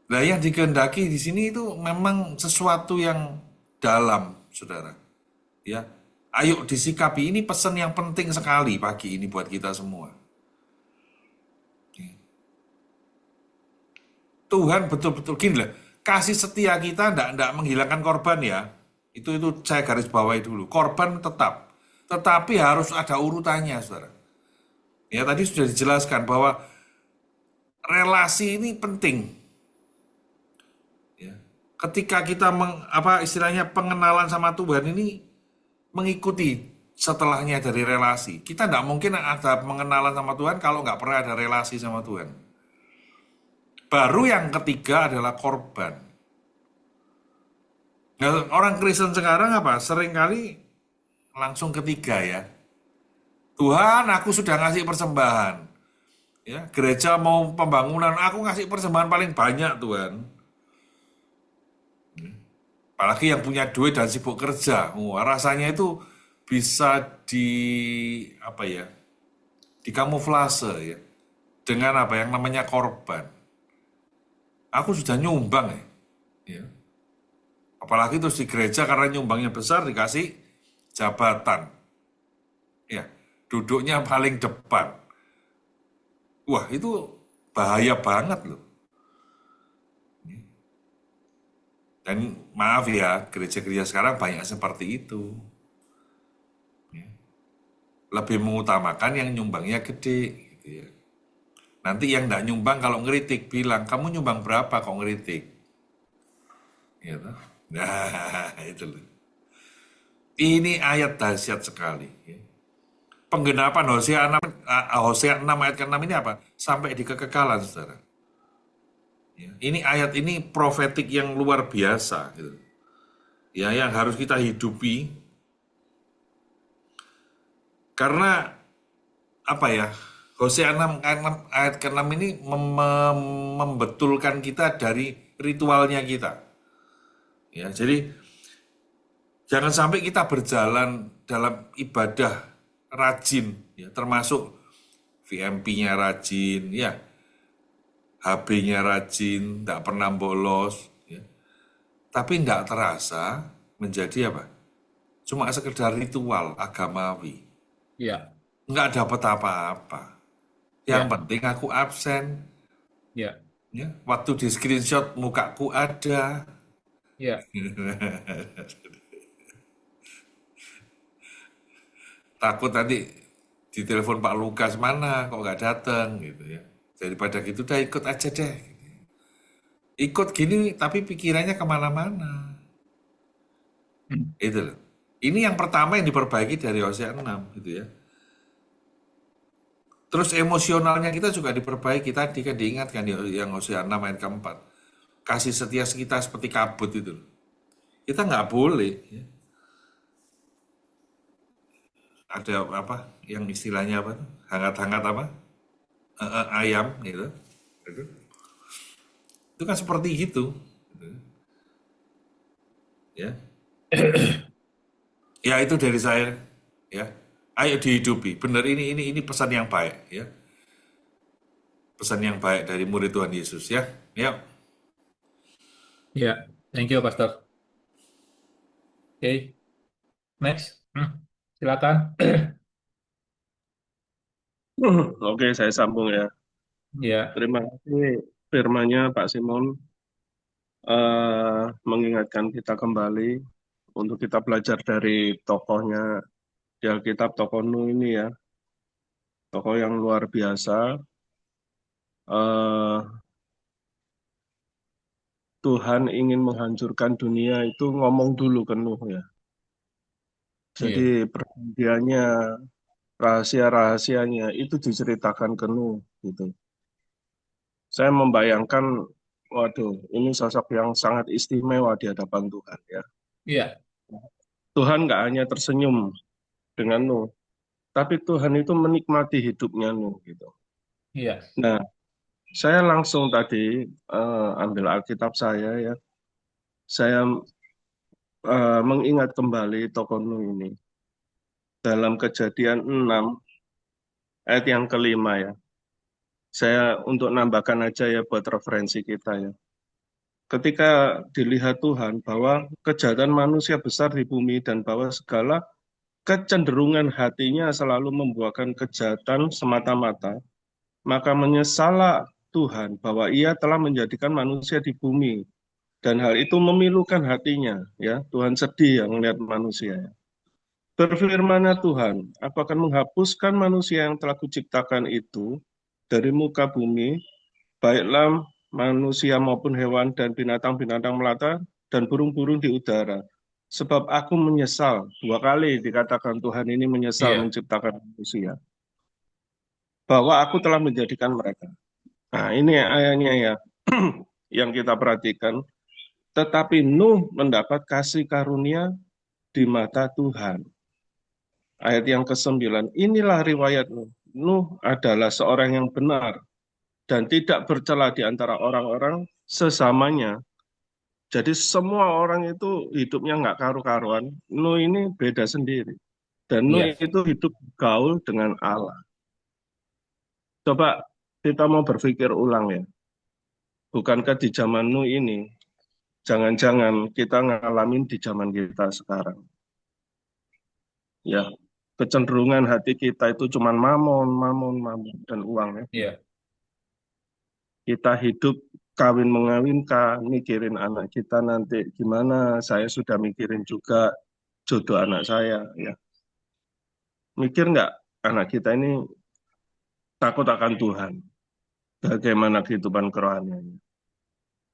Nah, yang dikehendaki di sini itu memang sesuatu yang dalam, saudara. Ya, ayo disikapi. Ini pesan yang penting sekali pagi ini buat kita semua. Tuhan betul-betul gini lah, kasih setia kita tidak menghilangkan korban ya. Itu saya garis bawahi dulu. Korban tetap, tetapi harus ada urutannya, saudara. Ya tadi sudah dijelaskan bahwa relasi ini penting. Ya. Ketika kita istilahnya pengenalan sama Tuhan ini mengikuti setelahnya dari relasi. Kita tidak mungkin ada pengenalan sama Tuhan kalau nggak pernah ada relasi sama Tuhan. Baru yang ketiga adalah korban. Nah, orang Kristen sekarang seringkali langsung ketiga ya. Tuhan, aku sudah ngasih persembahan. Ya, gereja mau pembangunan, aku ngasih persembahan paling banyak Tuhan. Apalagi yang punya duit dan sibuk kerja. Rasanya itu bisa dikamuflase ya. Dengan yang namanya korban. Aku sudah nyumbang ya. Apalagi terus di gereja karena nyumbangnya besar dikasih jabatan. Ya, duduknya paling depan. Wah, itu bahaya banget loh. Dan maaf ya, gereja-gereja sekarang banyak seperti itu. Lebih mengutamakan yang nyumbangnya gede, gitu ya. Nanti yang nggak nyumbang kalau ngeritik bilang, kamu nyumbang berapa kok ngeritik? Gitu. Nah, itu loh. Ini ayat dahsyat sekali. Ya. Penggenapan Hosea 6 ayat ke-6 ini apa? Sampai di kekekalan, saudara. Ya. Ini ayat ini profetik yang luar biasa. Gitu. Ya, yang harus kita hidupi. Karena apa ya? Hosea 6 ayat ke-6 ini membetulkan kita dari ritualnya kita. Ya, jadi jangan sampai kita berjalan dalam ibadah rajin, ya, termasuk VMP-nya rajin, ya, HB-nya rajin, tidak pernah bolos, ya. Tapi tidak terasa menjadi apa? Cuma sekedar ritual agamawi, Iya, nggak dapat apa-apa. Yang iya, penting aku absen, iya, ya. Waktu di screenshot mukaku ada. iya, Takut nanti ditelepon Pak Lukas mana kok nggak datang gitu ya. Daripada gitu udah ikut aja deh. Ikut gini tapi pikirannya kemana-mana. Hmm. Itu loh. Ini yang pertama yang diperbaiki dari Hosea 6 gitu ya. Terus emosionalnya kita juga diperbaiki. Tadi kan diingatkan yang Hosea 6 ayat keempat. Kasih setia kita seperti kabut itu loh. Kita nggak boleh ya. Ada apa yang istilahnya apa tuh? Hangat-hangat apa? Ayam gitu. Gitu. Itu kan seperti gitu. Gitu. Ya. Ya itu dari saya ya. Ayo dihidupi. Benar ini pesan yang baik ya. Pesan yang baik dari murid Tuhan Yesus ya. Ya. iya. Thank you, Pastor. Oke, next. Silakan. Oke, saya sambung ya. Iya, Terima kasih firman-Nya Pak Simon mengingatkan kita kembali untuk kita belajar dari tokohnya di Alkitab, tokoh Nuh ini ya, tokoh yang luar biasa. Eh, Tuhan ingin menghancurkan dunia itu ngomong dulu ke Nuh ya. Jadi iya, perjanjiannya, rahasia-rahasianya itu diceritakan ke Nuh gitu. Saya membayangkan, waduh, ini sosok yang sangat istimewa di hadapan Tuhan ya. iya, Tuhan nggak hanya tersenyum dengan Nuh, tapi Tuhan itu menikmati hidupnya Nuh gitu. iya, Nah, saya langsung tadi ambil Alkitab saya ya. Saya mengingat kembali tokoh Nuh ini dalam Kejadian 6 ayat yang kelima ya. Saya untuk nambahkan aja ya buat referensi kita ya. Ketika dilihat Tuhan bahwa kejahatan manusia besar di bumi dan bahwa segala kecenderungan hatinya selalu membuahkan kejahatan semata-mata, maka menyesallah Tuhan bahwa ia telah menjadikan manusia di bumi dan hal itu memilukan hatinya ya. Tuhan sedih yang melihat manusia ya. Berfirmannya Tuhan, aku akan menghapuskan manusia yang telah kuciptakan itu dari muka bumi, baiklah manusia maupun hewan dan binatang-binatang melata dan burung-burung di udara. Sebab aku menyesal, dua kali dikatakan Tuhan ini menyesal iya, menciptakan manusia, bahwa aku telah menjadikan mereka. Nah ini ayatnya ya, yang kita perhatikan. Tetapi Nuh mendapat kasih karunia di mata Tuhan. Ayat yang ke-9, inilah riwayat Nuh. Nuh adalah seorang yang benar dan tidak bercela di antara orang-orang sesamanya. Jadi semua orang itu hidupnya nggak karu-karuan. Nuh ini beda sendiri. Dan Nuh iya, itu hidup gaul dengan Allah. Coba kita mau berpikir ulang ya. Bukankah di zaman Nuh ini, jangan-jangan kita ngalamin di zaman kita sekarang. Ya, kecenderungan hati kita itu cuma mamon, mamon, mamon, dan uang ya. iya, Kita hidup kawin mengawinkan, mikirin anak kita nanti gimana. Saya sudah mikirin juga jodoh anak saya. Ya, mikir nggak anak kita ini takut akan Tuhan? Bagaimana kehidupan kerohaniannya?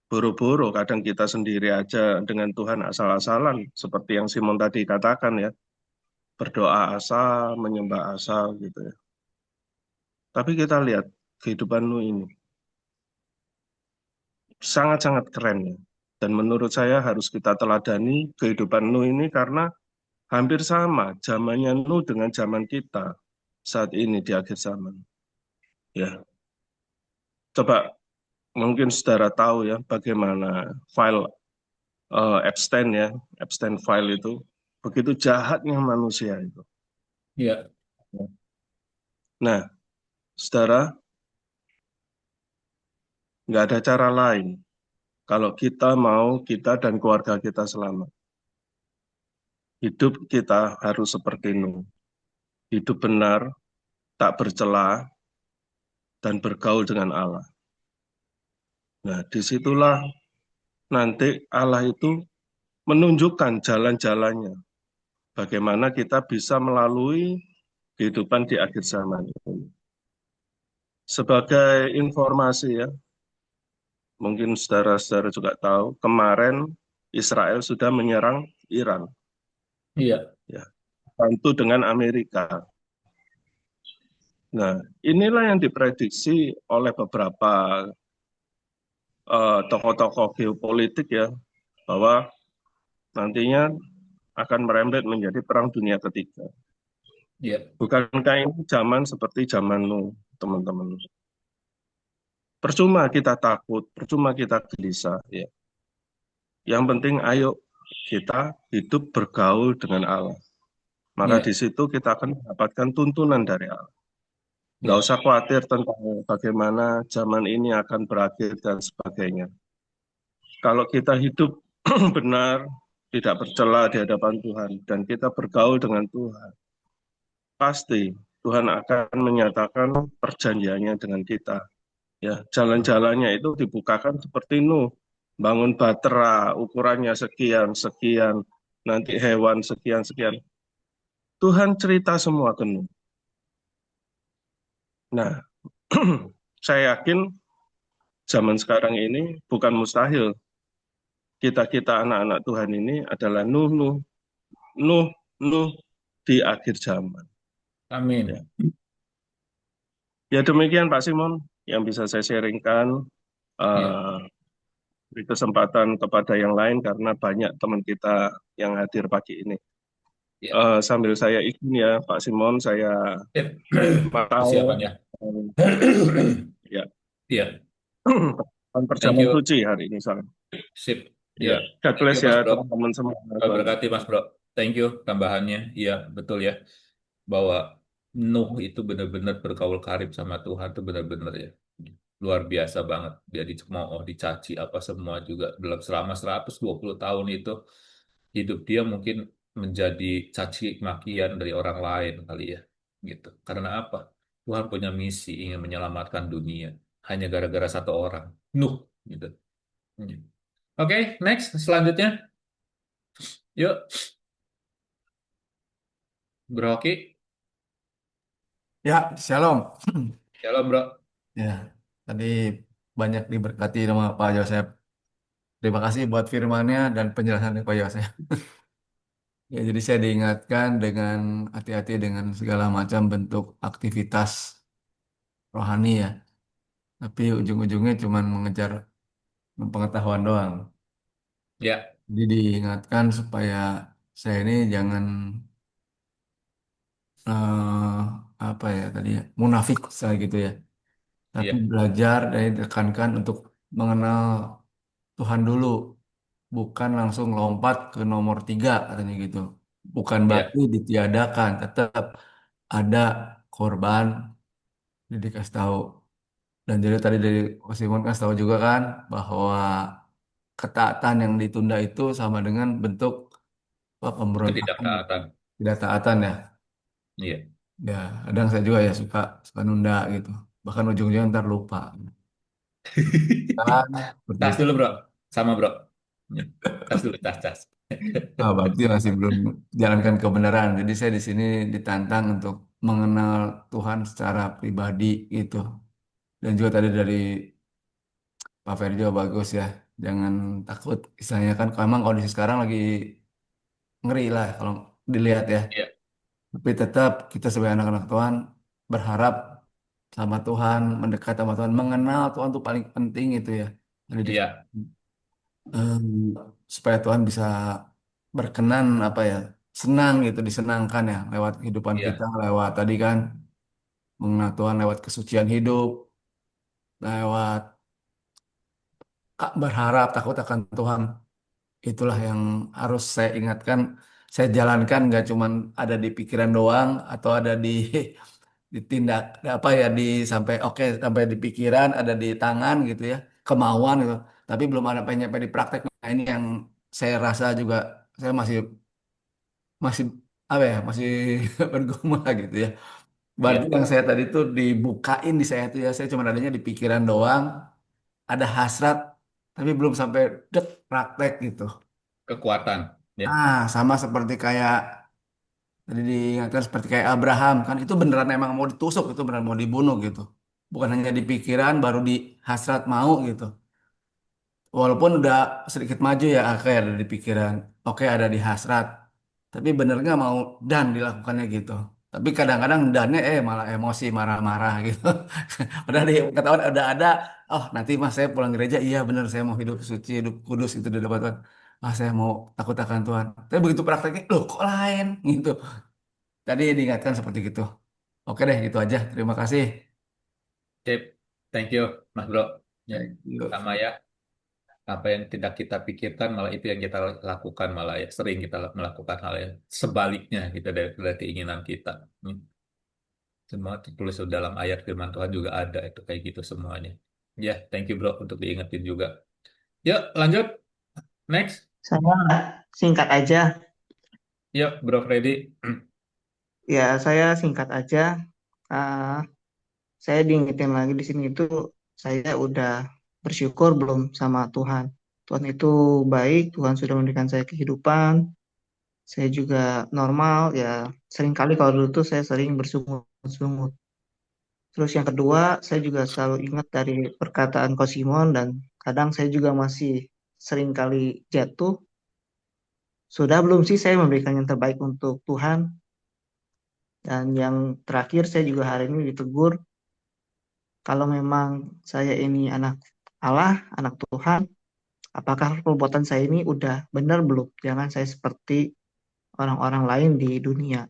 Boro-boro kadang kita sendiri aja dengan Tuhan asal-asalan, seperti yang Simon tadi katakan ya, berdoa asal, menyembah asal gitu ya. Tapi kita lihat kehidupan Nuh ini sangat-sangat keren ya. Dan menurut saya harus kita teladani kehidupan Nuh ini karena hampir sama zamannya Nuh dengan zaman kita saat ini di akhir zaman. Ya, coba mungkin saudara tahu ya bagaimana file Epstein ya, Epstein file itu begitu jahatnya manusia itu. Iya, Nah, saudara, nggak ada cara lain kalau kita mau kita dan keluarga kita selamat. Hidup kita harus seperti Nuh. Hidup benar, tak bercela, dan bergaul dengan Allah. Nah, disitulah nanti Allah itu menunjukkan jalan-jalannya. Bagaimana kita bisa melalui kehidupan di akhir zaman ini. Sebagai informasi ya, mungkin saudara-saudara juga tahu, kemarin Israel sudah menyerang Iran, iya, ya, bantu dengan Amerika. Nah, inilah yang diprediksi oleh beberapa tokoh-tokoh geopolitik ya, bahwa nantinya akan merembet menjadi Perang Dunia Ketiga. iya, Bukankah ini zaman seperti zaman Nuh, teman-teman? Percuma kita takut, percuma kita gelisah. Ya. Yang penting ayo kita hidup bergaul dengan Allah. Maka iya, di situ kita akan mendapatkan tuntunan dari Allah. Nggak iya, usah khawatir tentang bagaimana zaman ini akan berakhir dan sebagainya. Kalau kita hidup benar, tidak bercela di hadapan Tuhan, dan kita bergaul dengan Tuhan, pasti Tuhan akan menyatakan perjanjiannya dengan kita. Ya, jalan-jalannya itu dibukakan seperti Nuh, bangun batra ukurannya sekian sekian, nanti hewan sekian sekian. Tuhan cerita semua ke Nuh. Nah, saya yakin zaman sekarang ini bukan mustahil kita anak-anak Tuhan ini adalah Nuh Nuh Nuh Nuh di akhir zaman. Ya, amin. ya demikian Pak Simon yang bisa saya sharingkan. Iya, Eh, Beri kesempatan kepada yang lain karena banyak teman kita yang hadir pagi ini. iya, Sambil saya izin ya, Pak Simon, saya iya. Persiapan mau ya. ya Iya, thank perjamuan you. suci hari ini, soalnya. Sip. Ya, Iya, God thank bless you ya Mas Bro. teman-teman semua. Allah Tuhan. berkati Mas Bro. Thank you tambahannya. Iya, betul ya. Bahwa Nuh itu benar-benar bergaul karib sama Tuhan itu benar-benar ya. Luar biasa banget. Dia dicemooh, dicaci apa semua juga dalam selama 120 tahun itu hidup dia mungkin menjadi caci makian dari orang lain kali ya. Gitu. Karena apa? Tuhan punya misi ingin menyelamatkan dunia hanya gara-gara satu orang, Nuh gitu. Oke, next selanjutnya. Yuk, Bro Oki. Ya, shalom. Shalom, Bro. Ya, tadi banyak diberkati sama Pak Yosef. Terima kasih buat firmannya dan penjelasannya Pak Yosef. Ya, jadi saya diingatkan dengan hati-hati dengan segala macam bentuk aktivitas rohani ya. Tapi ujung-ujungnya cuma mengejar pengetahuan doang. Ya, Jadi diingatkan supaya saya ini jangan apa ya tadi ya, munafik saya gitu ya. Tapi iya, belajar dan ditekankan untuk mengenal Tuhan dulu, bukan langsung lompat ke nomor tiga katanya gitu. Bukan berarti iya, ditiadakan, tetap ada korban dikasih tahu. Dan jadi tadi dari Mas Simon kasih tahu juga kan bahwa ketaatan yang ditunda itu sama dengan bentuk apa, pemberontakan, ketidaktaatan. tidak taatan ya. Iya, Ya, kadang saya juga ya suka suka nunda gitu. Bahkan ujung-ujungnya ntar lupa. Kan seperti Tas itu. dulu bro, sama bro. Ya, tas dulu, tas. Berarti masih belum jalankan kebenaran. Jadi saya di sini ditantang untuk mengenal Tuhan secara pribadi gitu. Dan juga tadi dari Pak Ferdi juga bagus ya. Jangan takut. Misalnya kan memang kondisi sekarang lagi ngeri lah kalau dilihat ya. Iya, Tapi tetap kita sebagai anak-anak Tuhan berharap sama Tuhan, mendekat sama Tuhan, mengenal Tuhan itu paling penting itu ya. Jadi iya, em, supaya Tuhan bisa berkenan apa ya, senang gitu, disenangkan ya lewat kehidupan kita, iya, lewat tadi kan mengenal Tuhan lewat kesucian hidup, lewat berharap takut akan Tuhan. Itulah yang harus saya ingatkan, saya jalankan nggak cuman ada di pikiran doang atau ada di ditindak apa ya di sampai oke sampai di pikiran ada di tangan gitu ya kemauan gitu tapi belum ada nyampe di praktek. Nah ini yang saya rasa juga saya masih masih apa ya masih bergumul gitu ya. Berarti iya. yang saya tadi tuh dibukain di saya tuh ya saya cuma adanya di pikiran doang ada hasrat tapi belum sampai dek praktek gitu. Kekuatan. Ya, Sama seperti kayak tadi diingatkan seperti kayak Abraham kan itu beneran emang mau ditusuk itu beneran mau dibunuh gitu. Bukan hanya di pikiran baru di hasrat mau gitu. Walaupun udah sedikit maju ya oke ada di pikiran, oke ada di hasrat. Tapi bener nggak mau dan dilakukannya gitu. Tapi kadang-kadang dannya malah emosi marah-marah gitu. Udah di ketahuan udah ada, oh nanti mas saya pulang gereja iya bener saya mau hidup suci hidup kudus itu di depan Tuhan. Ah saya mau takut akan Tuhan. Tapi begitu prakteknya loh kok lain gitu. Tadi diingatkan seperti gitu. Oke deh, gitu aja. Terima kasih. sip. Thank you, Mas Bro. Ya, Yuk. sama ya. Apa yang tidak kita pikirkan malah itu yang kita lakukan malah ya. Sering kita melakukan hal yang sebaliknya gitu dari keinginan kita. Hmm. Semua tertulis dalam ayat firman Tuhan juga ada itu kayak gitu semuanya. Ya, thank you bro untuk diingetin juga. Yuk, lanjut. Next. Saya singkat aja, Yuk, Bro Freddy. ya saya singkat aja. Ah, saya diingetin lagi di sini itu saya udah bersyukur belum sama Tuhan. Tuhan itu baik, Tuhan sudah memberikan saya kehidupan. Saya juga normal, ya seringkali kalau dulu tuh saya sering bersungut-sungut. Terus yang kedua, saya juga selalu ingat dari perkataan Coach Simon dan kadang saya juga masih seringkali jatuh. Sudah belum sih saya memberikan yang terbaik untuk Tuhan? Dan yang terakhir saya juga hari ini ditegur, kalau memang saya ini anak Allah, anak Tuhan, apakah perbuatan saya ini udah benar belum? Jangan saya seperti orang-orang lain di dunia.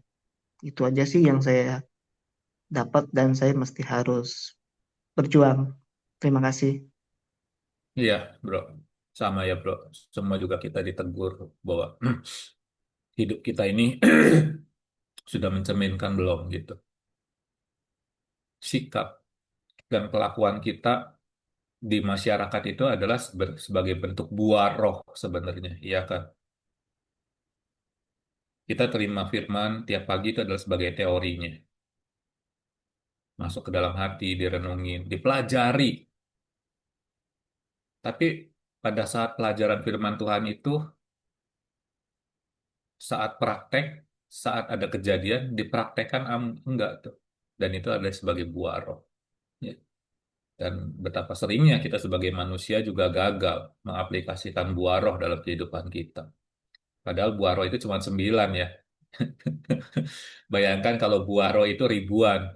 Itu aja sih yang saya dapat dan saya mesti harus berjuang. Terima kasih. Iya, bro. Sama ya, bro. Semua juga kita ditegur bahwa hidup kita ini sudah mencerminkan belum gitu. Sikap dan kelakuan kita di masyarakat itu adalah sebagai bentuk buah roh sebenarnya, iya kan? Kita terima firman tiap pagi itu adalah sebagai teorinya. Masuk ke dalam hati, direnungin, dipelajari. Tapi pada saat pelajaran firman Tuhan itu, saat praktek, saat ada kejadian, dipraktekkan enggak tuh. Dan itu adalah sebagai buah roh. Ya. Dan betapa seringnya kita sebagai manusia juga gagal mengaplikasikan buah roh dalam kehidupan kita. Padahal buah roh itu cuma 9 ya. Bayangkan kalau buah roh itu ribuan.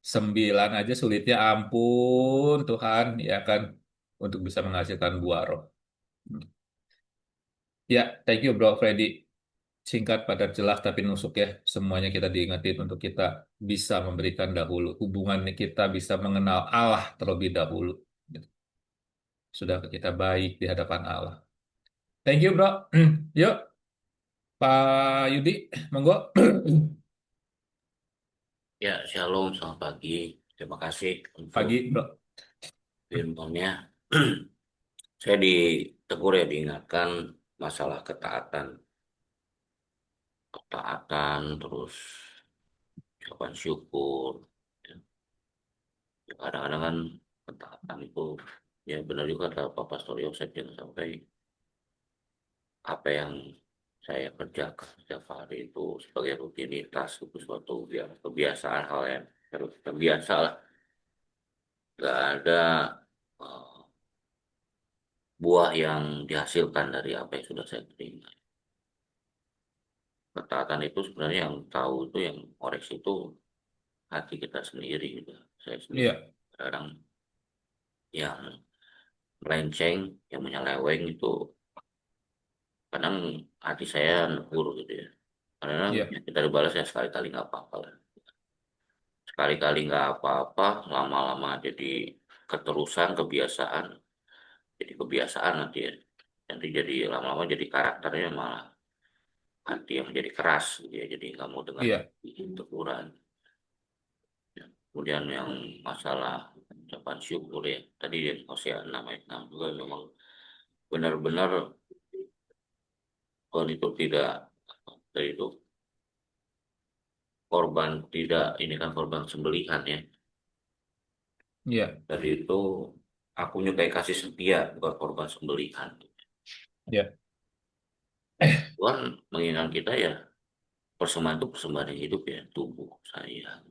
9 aja sulitnya ampun Tuhan, ya kan, untuk bisa menghasilkan buah roh. Ya, thank you Bro Freddy. Singkat, padat, jelas, tapi nusuk ya. Semuanya kita diingetin untuk kita bisa memberikan dahulu. Hubungan kita bisa mengenal Allah terlebih dahulu. Sudah kita baik di hadapan Allah. Thank you Bro. Yuk, Pak Yudi, monggo. Ya, shalom, selamat pagi. Terima kasih untuk Pagi Bro. firman-Nya. Saya ditegur ya, diingatkan masalah ketaatan. Ketaatan, terus ucapan syukur. Ya, kadang-kadang kan ketaatan itu ya benar juga kata Pak Pastor Yosef, jangan sampai apa yang saya kerjakan setiap hari itu sebagai rutinitas, itu suatu yang kebiasaan, hal yang harus terbiasa lah, nggak ada eh, buah yang dihasilkan dari apa yang sudah saya terima. Ketaatan itu sebenarnya yang tahu itu, yang koreksi itu hati kita sendiri gitu. Saya sendiri Iya, kadang yang melenceng, yang menyeleweng itu kadang hati saya negur gitu ya. Karena iya, kita dibalas ya sekali-kali nggak apa-apa lah. Sekali-kali nggak apa-apa, lama-lama jadi keterusan, kebiasaan. Jadi kebiasaan nanti ya. Nanti jadi lama-lama jadi karakternya malah hati yang jadi keras gitu ya. Jadi nggak mau dengar iya, teguran. Ya. Kemudian yang masalah ucapan syukur ya. Tadi di Hosea 6 ayat 6 juga memang benar-benar Tuhan itu tidak, dari itu korban, tidak, ini kan korban sembelihan ya. iya, Dari itu aku nyukai kasih setia, bukan korban sembelihan. iya, Tuhan menginginkan kita ya, persembahan itu persembahan yang hidup ya, tubuh saya,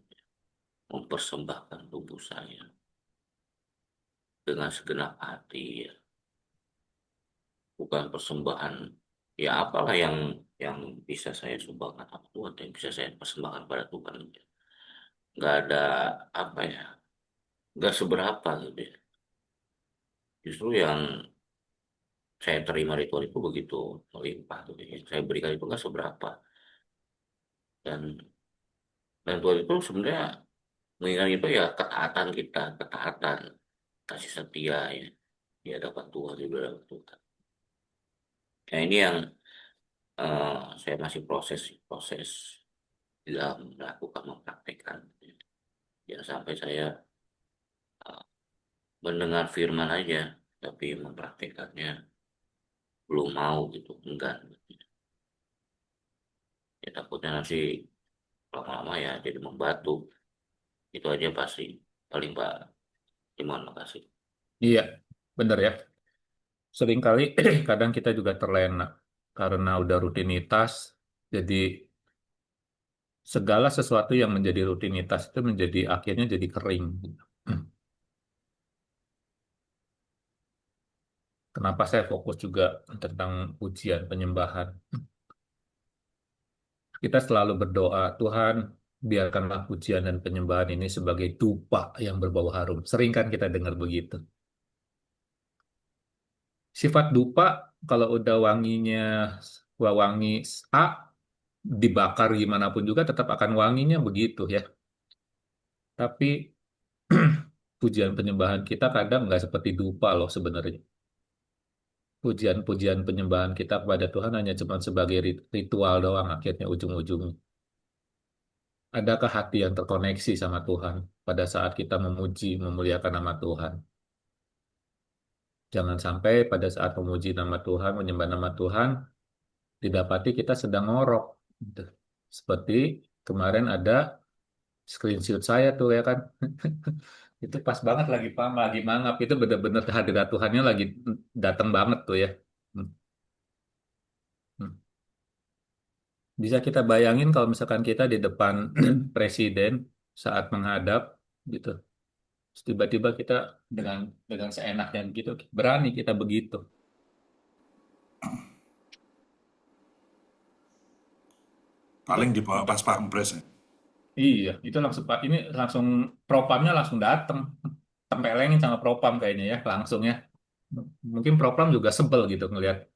mempersembahkan tubuh saya dengan segenap hati ya, bukan persembahan ya apalah yang bisa saya sumbangkan sama Tuhan, yang bisa saya persembahkan pada Tuhan. Nggak ada apa ya, nggak seberapa gitu ya. Justru yang saya terima dari Tuhan itu begitu melimpah gitu ya. Yang saya berikan itu nggak seberapa, dan Tuhan itu sebenarnya mengingat itu ya ketaatan kita, ketaatan, kasih setia ya di hadapan Tuhan, di hadapan Tuhan. Nah ini yang saya masih proses proses dalam melakukan, mempraktekkan. Jangan sampai saya eh, mendengar firman aja, tapi mempraktekannya belum mau gitu, enggan. Ya takutnya nanti lama-lama ya jadi membatu. Itu aja pasti. Paling Pak Iman, makasih. iya, bener ya. Seringkali kadang kita juga terlena karena udah rutinitas, jadi segala sesuatu yang menjadi rutinitas itu menjadi akhirnya jadi kering. Kenapa saya fokus juga tentang pujian penyembahan? Kita selalu berdoa, Tuhan, biarkanlah pujian dan penyembahan ini sebagai dupa yang berbau harum. Sering kan kita dengar begitu. Sifat dupa, kalau udah wanginya wangi A, dibakar gimana pun juga tetap akan wanginya begitu ya. Tapi pujian penyembahan kita kadang nggak seperti dupa loh sebenarnya. Pujian-pujian penyembahan kita kepada Tuhan hanya cuma sebagai ritual doang akhirnya ujung-ujungnya. Adakah hati yang terkoneksi sama Tuhan pada saat kita memuji, memuliakan nama Tuhan? Jangan sampai pada saat memuji nama Tuhan, menyembah nama Tuhan, didapati kita sedang ngorok. Gitu. Seperti kemarin ada screenshot saya tuh ya kan. Itu pas banget lagi pam, lagi mangap. Itu benar-benar kehadirat Tuhannya lagi datang banget tuh ya. Hmm. Hmm. Bisa kita bayangin kalau misalkan kita di depan presiden saat menghadap gitu. Terus tiba-tiba kita dengan seenaknya gitu, berani kita begitu. Paling dibawa pas pampres. Iya, itu langsung Pak. Ini langsung propamnya langsung datang, tempelengin sama propam kayaknya ya, langsung ya. Mungkin propam juga sebel gitu ngelihat.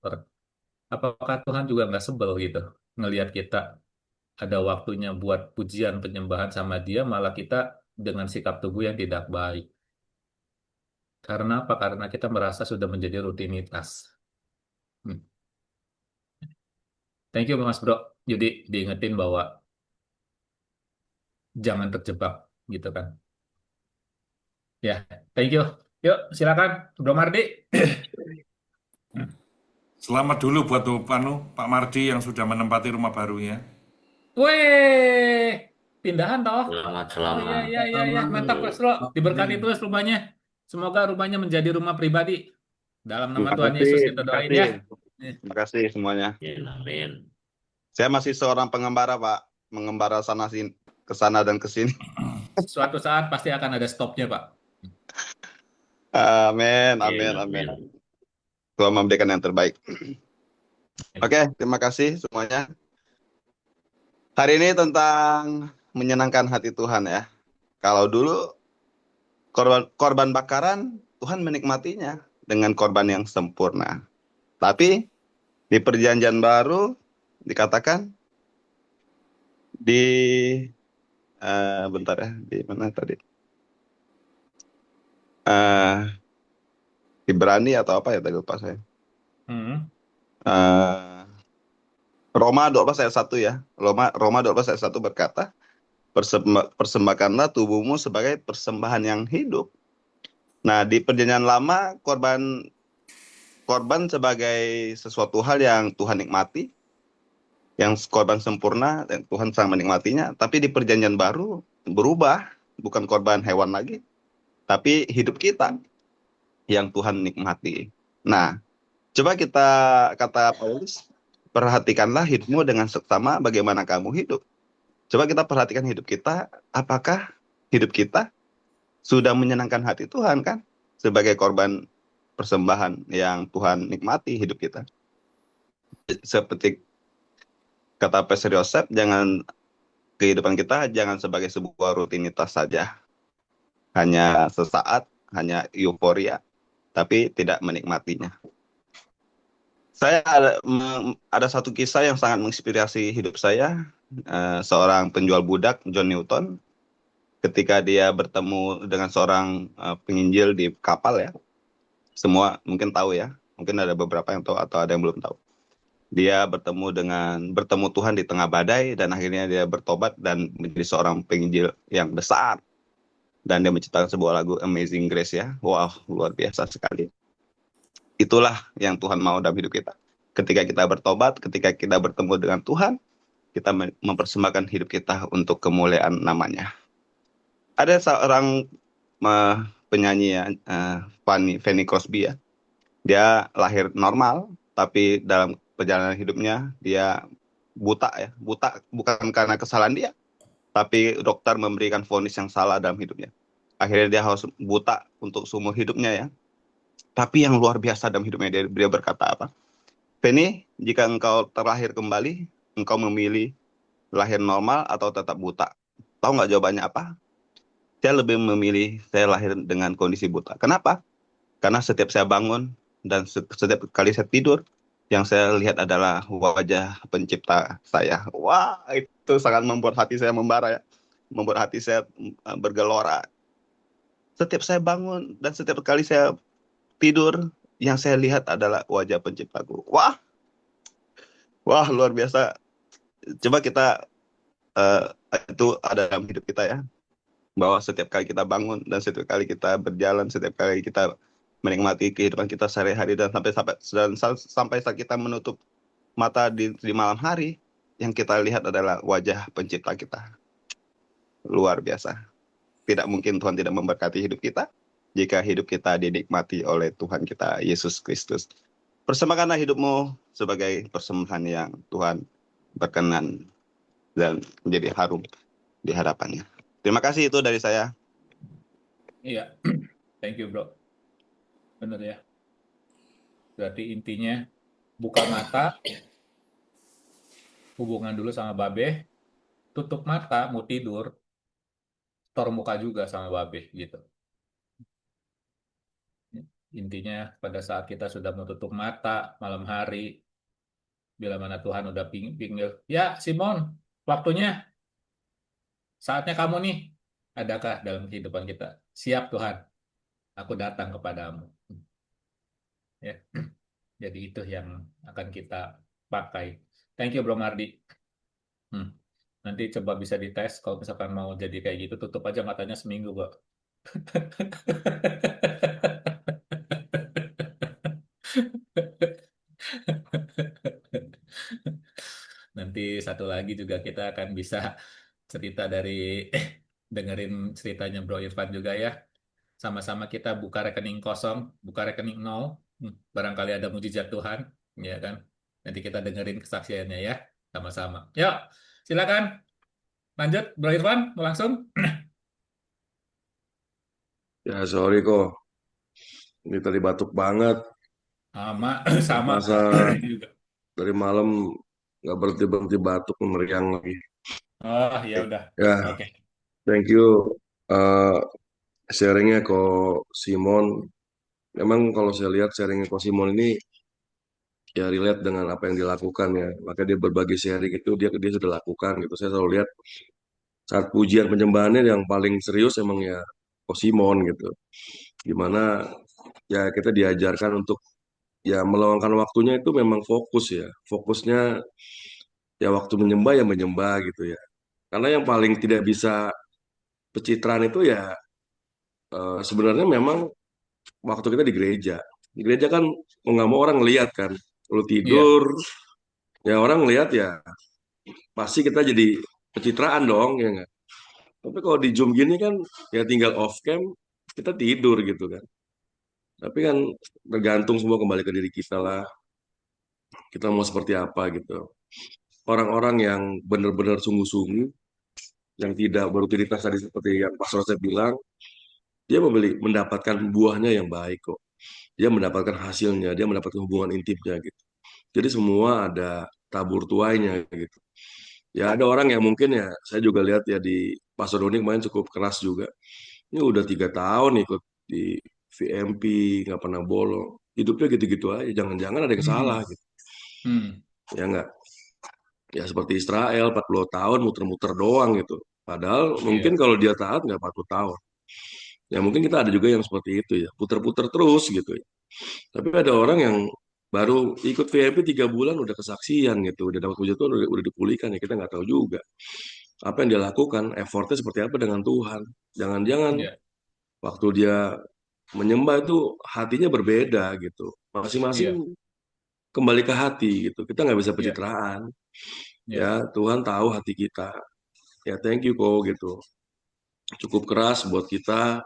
Apakah Tuhan juga nggak sebel gitu ngelihat kita ada waktunya buat pujian penyembahan sama Dia, malah kita dengan sikap tubuh yang tidak baik. Karena apa? Karena kita merasa sudah menjadi rutinitas. Hmm. Thank you Mas Bro. Jadi diingetin bahwa jangan terjebak gitu kan. Ya, thank you. Yuk, silakan Bro Mardi. Selamat dulu buat Pak Mardi yang sudah menempati rumah barunya. Weh, pindahan toh. Selamat, Oh iya selamat. iya iya iya, mantap Mas Bro. Diberkati terus rumahnya. Semoga rumahnya menjadi rumah pribadi. Dalam nama Terima Tuhan kasih, Yesus kita terima doain kasih. ya. Eh, Terima kasih semuanya. Amin. Amin. Saya masih seorang pengembara, Pak. Mengembara sana sini, ke sana dan ke sini. Suatu saat pasti akan ada stopnya, Pak. Amin, amin, Amin. amin. Amin. Tuhan memberikan yang terbaik. Oke, terima kasih semuanya. Hari ini tentang menyenangkan hati Tuhan ya. Kalau dulu korban bakaran, Tuhan menikmatinya dengan korban yang sempurna. Tapi di perjanjian baru dikatakan di bentar ya, di mana tadi? Ibrani atau apa ya tadi lupa saya. Hmm. Eh, Roma 12 ayat 1 ya. Roma 12 ayat 1 berkata, persembahkanlah tubuhmu sebagai persembahan yang hidup. Nah, di perjanjian lama korban sebagai sesuatu hal yang Tuhan nikmati, yang korban sempurna dan Tuhan sangat menikmatinya. Tapi di perjanjian baru berubah, bukan korban hewan lagi, tapi hidup kita yang Tuhan nikmati. Nah, coba kita kata Paulus, perhatikanlah hidupmu dengan seksama bagaimana kamu hidup. Coba kita perhatikan hidup kita, apakah hidup kita sudah menyenangkan hati Tuhan kan? Sebagai korban persembahan yang Tuhan nikmati hidup kita. Seperti kata Pastor Yosef, kehidupan kita jangan sebagai sebuah rutinitas saja. Hanya sesaat, hanya euforia, tapi tidak menikmatinya. Saya ada satu kisah yang sangat menginspirasi hidup saya. Seorang penjual budak, John Newton, ketika dia bertemu dengan seorang penginjil di kapal ya. Semua mungkin tahu ya. Mungkin ada beberapa yang tahu atau ada yang belum tahu. Dia bertemu Tuhan di tengah badai dan akhirnya dia bertobat dan menjadi seorang penginjil yang besar. Dan dia menciptakan sebuah lagu Amazing Grace ya. Wow, luar biasa sekali. Itulah yang Tuhan mau dalam hidup kita. Ketika kita bertobat, ketika kita bertemu dengan Tuhan, kita mempersembahkan hidup kita untuk kemuliaan namanya. Ada seorang penyanyi ya, Fanny Crosby ya. Dia lahir normal, tapi dalam perjalanan hidupnya dia buta ya. Buta bukan karena kesalahan dia, tapi dokter memberikan vonis yang salah dalam hidupnya. Akhirnya dia harus buta untuk seumur hidupnya ya. Tapi yang luar biasa dalam hidupnya, dia berkata apa? Penny, jika engkau terlahir kembali, engkau memilih lahir normal atau tetap buta. Tahu nggak jawabannya apa? Saya lebih memilih saya lahir dengan kondisi buta. Kenapa? Karena setiap saya bangun dan setiap kali saya tidur, yang saya lihat adalah wajah pencipta saya. Wah, itu sangat membuat hati saya membara ya. Membuat hati saya bergelora. Setiap saya bangun dan setiap kali saya tidur, yang saya lihat adalah wajah penciptaku. Wah, luar biasa. Coba kita itu ada dalam hidup kita ya, bahwa setiap kali kita bangun dan setiap kali kita berjalan, setiap kali kita menikmati kehidupan kita sehari-hari dan sampai saat kita menutup mata di malam hari, yang kita lihat adalah wajah pencipta kita. Luar biasa. Tidak mungkin Tuhan tidak memberkati hidup kita jika hidup kita dinikmati oleh Tuhan kita Yesus Kristus. Persembahkanlah hidupmu sebagai persembahan yang Tuhan berkenan dan menjadi harum di hadapannya. Terima kasih, itu dari saya. Iya, thank you bro. Bener ya. Berarti intinya buka mata, hubungan dulu sama babe, tutup mata, mau tidur, tor muka juga sama babe gitu. Intinya pada saat kita sudah menutup mata malam hari, bila mana Tuhan udah pinggil, ya Simon, waktunya, saatnya kamu nih, adakah dalam kehidupan kita? Siap Tuhan, aku datang kepadamu. Ya, jadi itu yang akan kita pakai. Thank you Bro Mardi. Nanti coba bisa dites kalau misalkan mau jadi kayak gitu, tutup aja matanya seminggu, Bro. Nanti satu lagi juga kita akan bisa cerita dari dengerin ceritanya Bro Irfan juga ya. sama-sama kita buka rekening kosong, buka rekening nol. Barangkali ada mujizat Tuhan, ya kan? Nanti kita dengerin kesaksiannya ya, sama-sama. Yuk, silakan lanjut, Bro Irfan, mau langsung? Ya, sorry kok. Ini tadi batuk banget. Sama, sama. Masa Ini juga. dari malam nggak berhenti-berhenti batuk, meriang lagi. Oh, ya udah. Ya, Oke. thank you. eh sharingnya kok Simon. Memang kalau saya lihat sharingnya kok Simon ini ya relate dengan apa yang dilakukan ya. Maka dia berbagi sharing itu dia sudah lakukan gitu. Saya selalu lihat saat pujian penyembahannya yang paling serius emang ya kok Simon gitu. Gimana ya kita diajarkan untuk ya meluangkan waktunya itu memang fokus ya. Fokusnya ya waktu menyembah ya menyembah gitu ya. Karena yang paling tidak bisa pencitraan itu ya sebenarnya memang waktu kita di gereja. Di gereja kan mau nggak mau orang ngeliat kan. Kalau Iya, tidur ya orang ngeliat ya pasti kita jadi pencitraan dong ya nggak. Tapi kalau di Zoom gini kan ya tinggal off cam kita tidur gitu kan. Tapi kan tergantung semua kembali ke diri kita lah. Kita mau seperti apa gitu. Orang-orang yang benar-benar sungguh-sungguh yang tidak berutilitas tadi seperti yang Pak Sosep bilang, dia mendapatkan buahnya yang baik kok. Dia mendapatkan hasilnya, dia mendapatkan hubungan intimnya gitu. Jadi semua ada tabur tuainya gitu. Ya ada orang yang mungkin ya, saya juga lihat ya di Pastor Doni kemarin cukup keras juga. Ini udah 3 tahun ikut di VMP, nggak pernah bolong. Hidupnya gitu-gitu aja, jangan-jangan ada yang salah Hmm. gitu. Hmm. Ya nggak? Ya seperti Israel, 40 tahun muter-muter doang gitu. Padahal mungkin Iya, kalau dia taat nggak 40 tahun. Ya mungkin kita ada juga yang seperti itu ya, puter-puter terus gitu ya. Tapi ada orang yang baru ikut VIP 3 bulan udah kesaksian gitu, udah dapat puji Tuhan, udah dipulihkan ya kita nggak tahu juga apa yang dia lakukan, effortnya seperti apa dengan Tuhan. Jangan-jangan iya, waktu dia menyembah itu hatinya berbeda gitu, masing-masing iya, kembali ke hati gitu. Kita nggak bisa iya, pencitraan. iya, Ya Tuhan tahu hati kita. Ya thank you kok gitu. Cukup keras buat kita.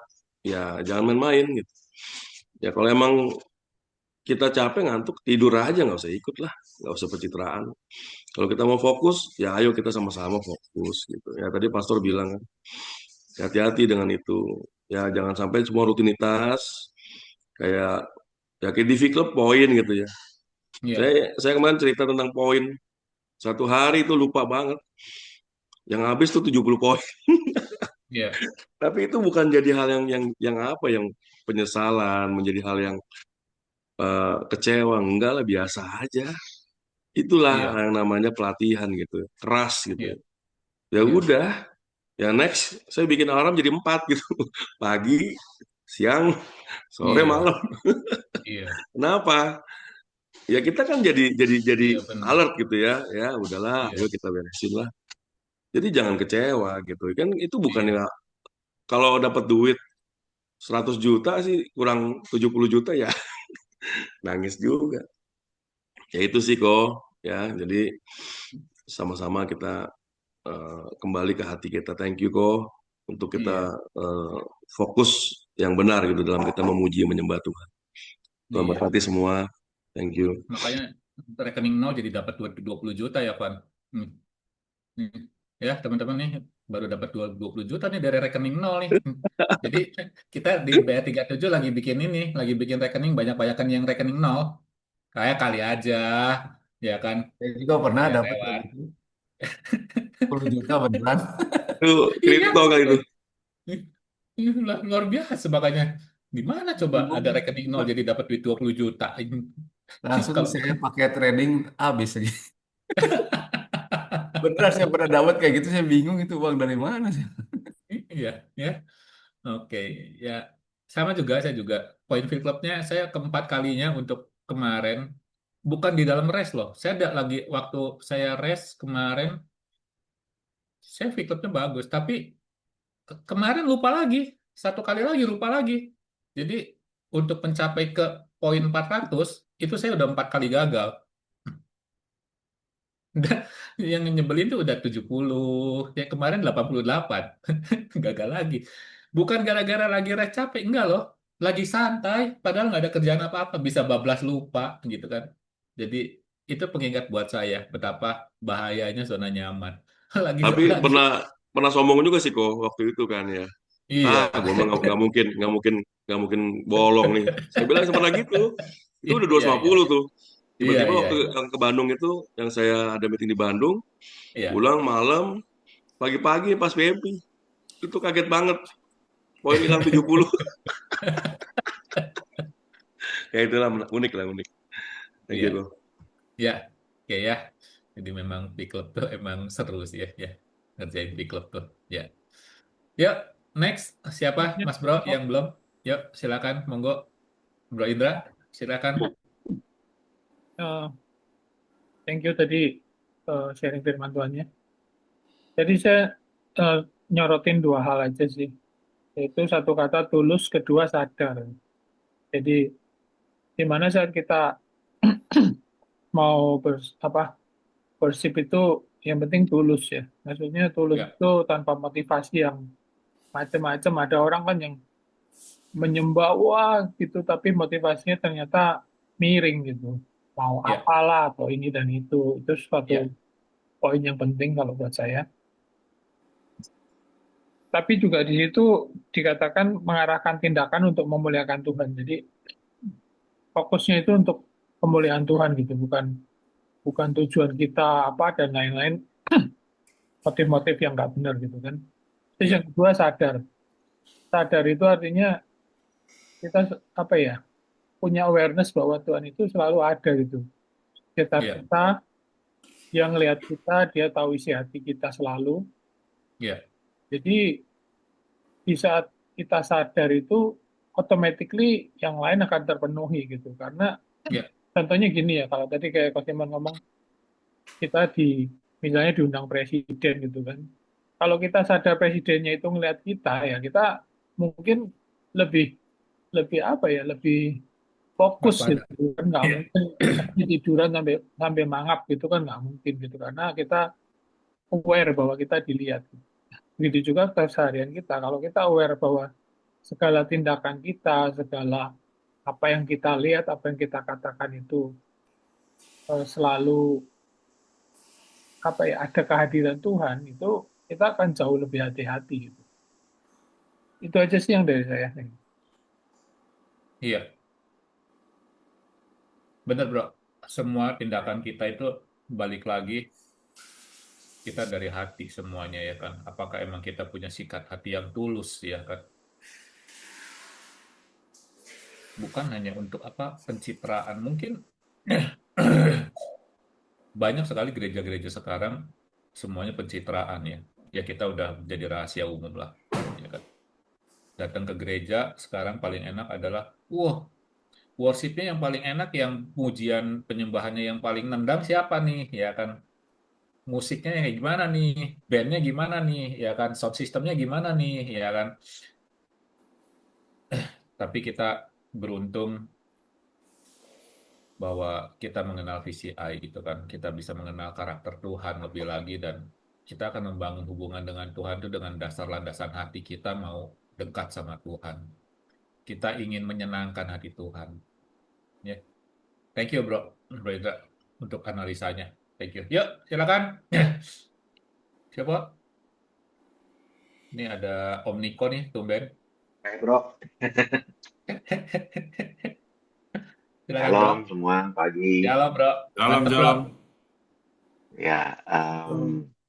Ya jangan main-main gitu. Ya kalau emang kita capek ngantuk tidur aja nggak usah ikut lah, nggak usah pencitraan. Kalau kita mau fokus ya ayo kita sama-sama fokus gitu ya. Tadi pastor bilang kan hati-hati dengan itu ya, jangan sampai semua rutinitas kayak ya kayak di Club poin gitu ya. iya, Saya kemarin cerita tentang poin, satu hari itu lupa banget yang habis tuh 70 poin. iya, Tapi itu bukan jadi hal yang apa yang penyesalan, menjadi hal yang kecewa, enggak lah, biasa aja. Itulah iya, yang namanya pelatihan gitu, keras gitu. iya, Ya iya, udah, ya next saya bikin alarm jadi 4 gitu. Pagi, siang, sore, iya, malam. iya, Kenapa? Ya kita kan jadi iya benar, alert gitu ya. Ya udahlah, ayo iya, kita beresin lah. Jadi jangan kecewa gitu. Kan itu bukan iya, ya kalau dapat duit 100 juta sih kurang 70 juta ya nangis juga. Ya itu sih kok ya. Jadi sama-sama kita kembali ke hati kita. Thank you kok untuk kita iya, eh, fokus yang benar gitu dalam kita memuji menyembah Tuhan. Tuhan iya. berkati semua. Thank you. Makanya rekening nol jadi dapat 20 juta ya, Van. Hmm. Hmm. Ya, teman-teman nih baru dapat 20 juta nih dari rekening nol nih. Jadi kita di BR37 lagi bikin ini, lagi bikin rekening banyak-banyakan yang rekening nol. Kayak kali aja, ya kan? Saya juga pernah dapat kayak Lewat. gitu, 10 juta beneran. Itu Iya, kripto kali itu. luar biasa makanya. Gimana coba ada Bingung. rekening nol jadi dapat duit 20 juta? Langsung Kalau saya pakai trading habis lagi. Beneran saya pernah dapat kayak gitu, saya bingung itu uang dari mana sih. iya, ya. Oke, ya sama juga saya juga poin field clubnya saya keempat kalinya untuk kemarin bukan di dalam race loh. Saya ada lagi waktu saya race kemarin saya field clubnya bagus, tapi kemarin lupa lagi satu kali lagi lupa lagi. Jadi untuk mencapai ke poin 400 itu saya udah 4 kali gagal. Dan yang nyebelin tuh udah 70, ya kemarin 88 gagal lagi. Bukan gara-gara lagi rest capek, enggak loh. Lagi santai, padahal nggak ada kerjaan apa-apa, bisa bablas lupa gitu kan. Jadi itu pengingat buat saya betapa bahayanya zona nyaman. Lagi Tapi lagi pernah sombong juga sih kok waktu itu kan ya. iya. Gue mah nggak mungkin bolong nih. Saya bilang pernah gitu. Itu udah Iya, iya. 250 tuh. Iya, Tiba-tiba iya, waktu iya. yang ke Bandung itu, yang saya ada meeting di Bandung, Iya. pulang malam, pagi-pagi pas WP, itu kaget banget. Poin hilang 70. Ya itulah unik lah unik. Thank Iya. you kok. Ya, oke ya. Jadi memang di klub tuh emang seru sih ya, ya. Ngerjain di klub tuh. Ya. Yuk, next. Siapa, Ya, Mas Bro, yang belum? Yuk, silakan. Monggo. Bro Indra, silakan. eh, thank you tadi sharing firman Tuhannya. Jadi saya eh, nyorotin dua hal aja sih. Yaitu satu kata tulus, kedua sadar. Jadi di mana saat kita mau worship itu yang penting tulus ya. Maksudnya tulus Ya, itu tanpa motivasi yang macam-macam. Ada orang kan yang menyembah wah gitu, tapi motivasinya ternyata miring gitu. Mau ya, apalah atau ini dan itu suatu ya, poin yang penting kalau buat saya. Tapi juga di situ dikatakan mengarahkan tindakan untuk memuliakan Tuhan. Jadi fokusnya itu untuk pemuliaan Tuhan gitu, bukan bukan tujuan kita apa dan lain-lain, motif-motif yang nggak benar gitu kan. Terus yang ya, kedua sadar. Sadar itu artinya kita apa ya, punya awareness bahwa Tuhan itu selalu ada gitu. Sekitar ya, kita, yang lihat kita, dia tahu isi hati kita selalu. ya, Jadi di saat kita sadar itu automatically yang lain akan terpenuhi gitu. Karena ya, contohnya gini ya, kalau tadi kayak Coach Iman ngomong, kita misalnya diundang presiden gitu kan. Kalau kita sadar presidennya itu ngelihat kita, ya kita mungkin lebih lebih apa ya, lebih fokus waspada. gitu kan, nggak Ya, mungkin tiduran sampai sampai mangap gitu kan, nggak mungkin gitu karena kita aware bahwa kita dilihat. Begitu juga keseharian kita, kalau kita aware bahwa segala tindakan kita, segala apa yang kita lihat, apa yang kita katakan itu selalu apa ya, ada kehadiran Tuhan, itu kita akan jauh lebih hati-hati gitu. Itu aja sih yang dari saya. iya, benar bro. Semua tindakan kita itu balik lagi kita dari hati semuanya ya kan. Apakah emang kita punya sikat hati yang tulus ya kan? Bukan hanya untuk apa pencitraan. Mungkin banyak sekali gereja-gereja sekarang semuanya pencitraan ya. Ya kita udah jadi rahasia umum lah. Ya kan? Datang ke gereja sekarang paling enak adalah, wah, worshipnya yang paling enak, yang pujian penyembahannya yang paling nendang siapa nih, ya kan? Musiknya kayak gimana nih, bandnya gimana nih, ya kan? Sound systemnya gimana nih, ya kan? Tapi kita beruntung bahwa kita mengenal VCI gitu kan, kita bisa mengenal karakter Tuhan lebih lagi dan kita akan membangun hubungan dengan Tuhan itu dengan dasar landasan hati kita mau dekat sama Tuhan. Kita ingin menyenangkan hati Tuhan. Ya, thank you bro, bro Indra untuk analisanya. Thank you. Yuk, silakan. Siapa? Ini ada Om Niko nih, tumben. Hai bro, Silakan bro. shalom semua pagi. Shalom bro. Salam, Mantap bro. salam. Ya,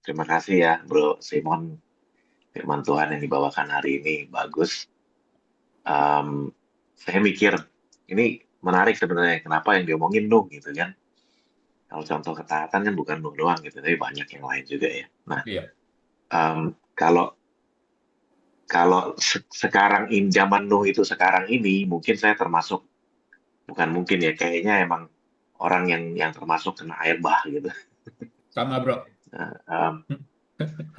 terima kasih ya Bro Simon. Firman Tuhan yang dibawakan hari ini bagus. Saya mikir ini menarik sebenarnya. Kenapa yang diomongin Nuh gitu kan? Kalau contoh ketaatan kan bukan Nuh doang gitu, tapi banyak yang lain juga ya. Nah, Iya, kalau kalau sekarang zaman Nuh itu sekarang ini, mungkin saya termasuk, bukan mungkin ya, kayaknya emang orang yang termasuk kena air bah gitu. sama bro. Nah,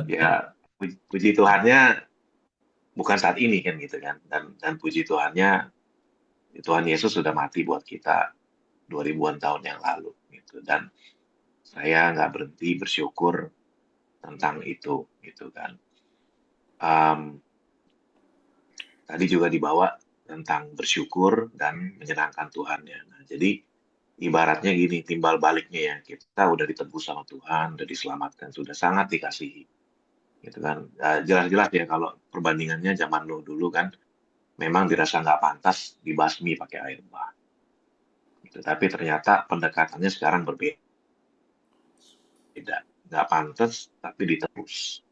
ya puji Tuhannya bukan saat ini kan gitu kan, dan puji Tuhannya Tuhan Yesus sudah mati buat kita 2000-an tahun yang lalu gitu, dan saya nggak berhenti bersyukur tentang itu gitu kan. Em, tadi juga dibawa tentang bersyukur dan menyenangkan Tuhan ya. Nah, jadi ibaratnya gini, timbal baliknya ya, kita udah ditebus sama Tuhan, udah diselamatkan, sudah sangat dikasihi, gitu kan. Jelas-jelas ya kalau perbandingannya zaman dulu kan, memang dirasa nggak pantas dibasmi pakai air bah. Gitu. Tapi ternyata pendekatannya sekarang berbeda, nggak pantas tapi ditebus.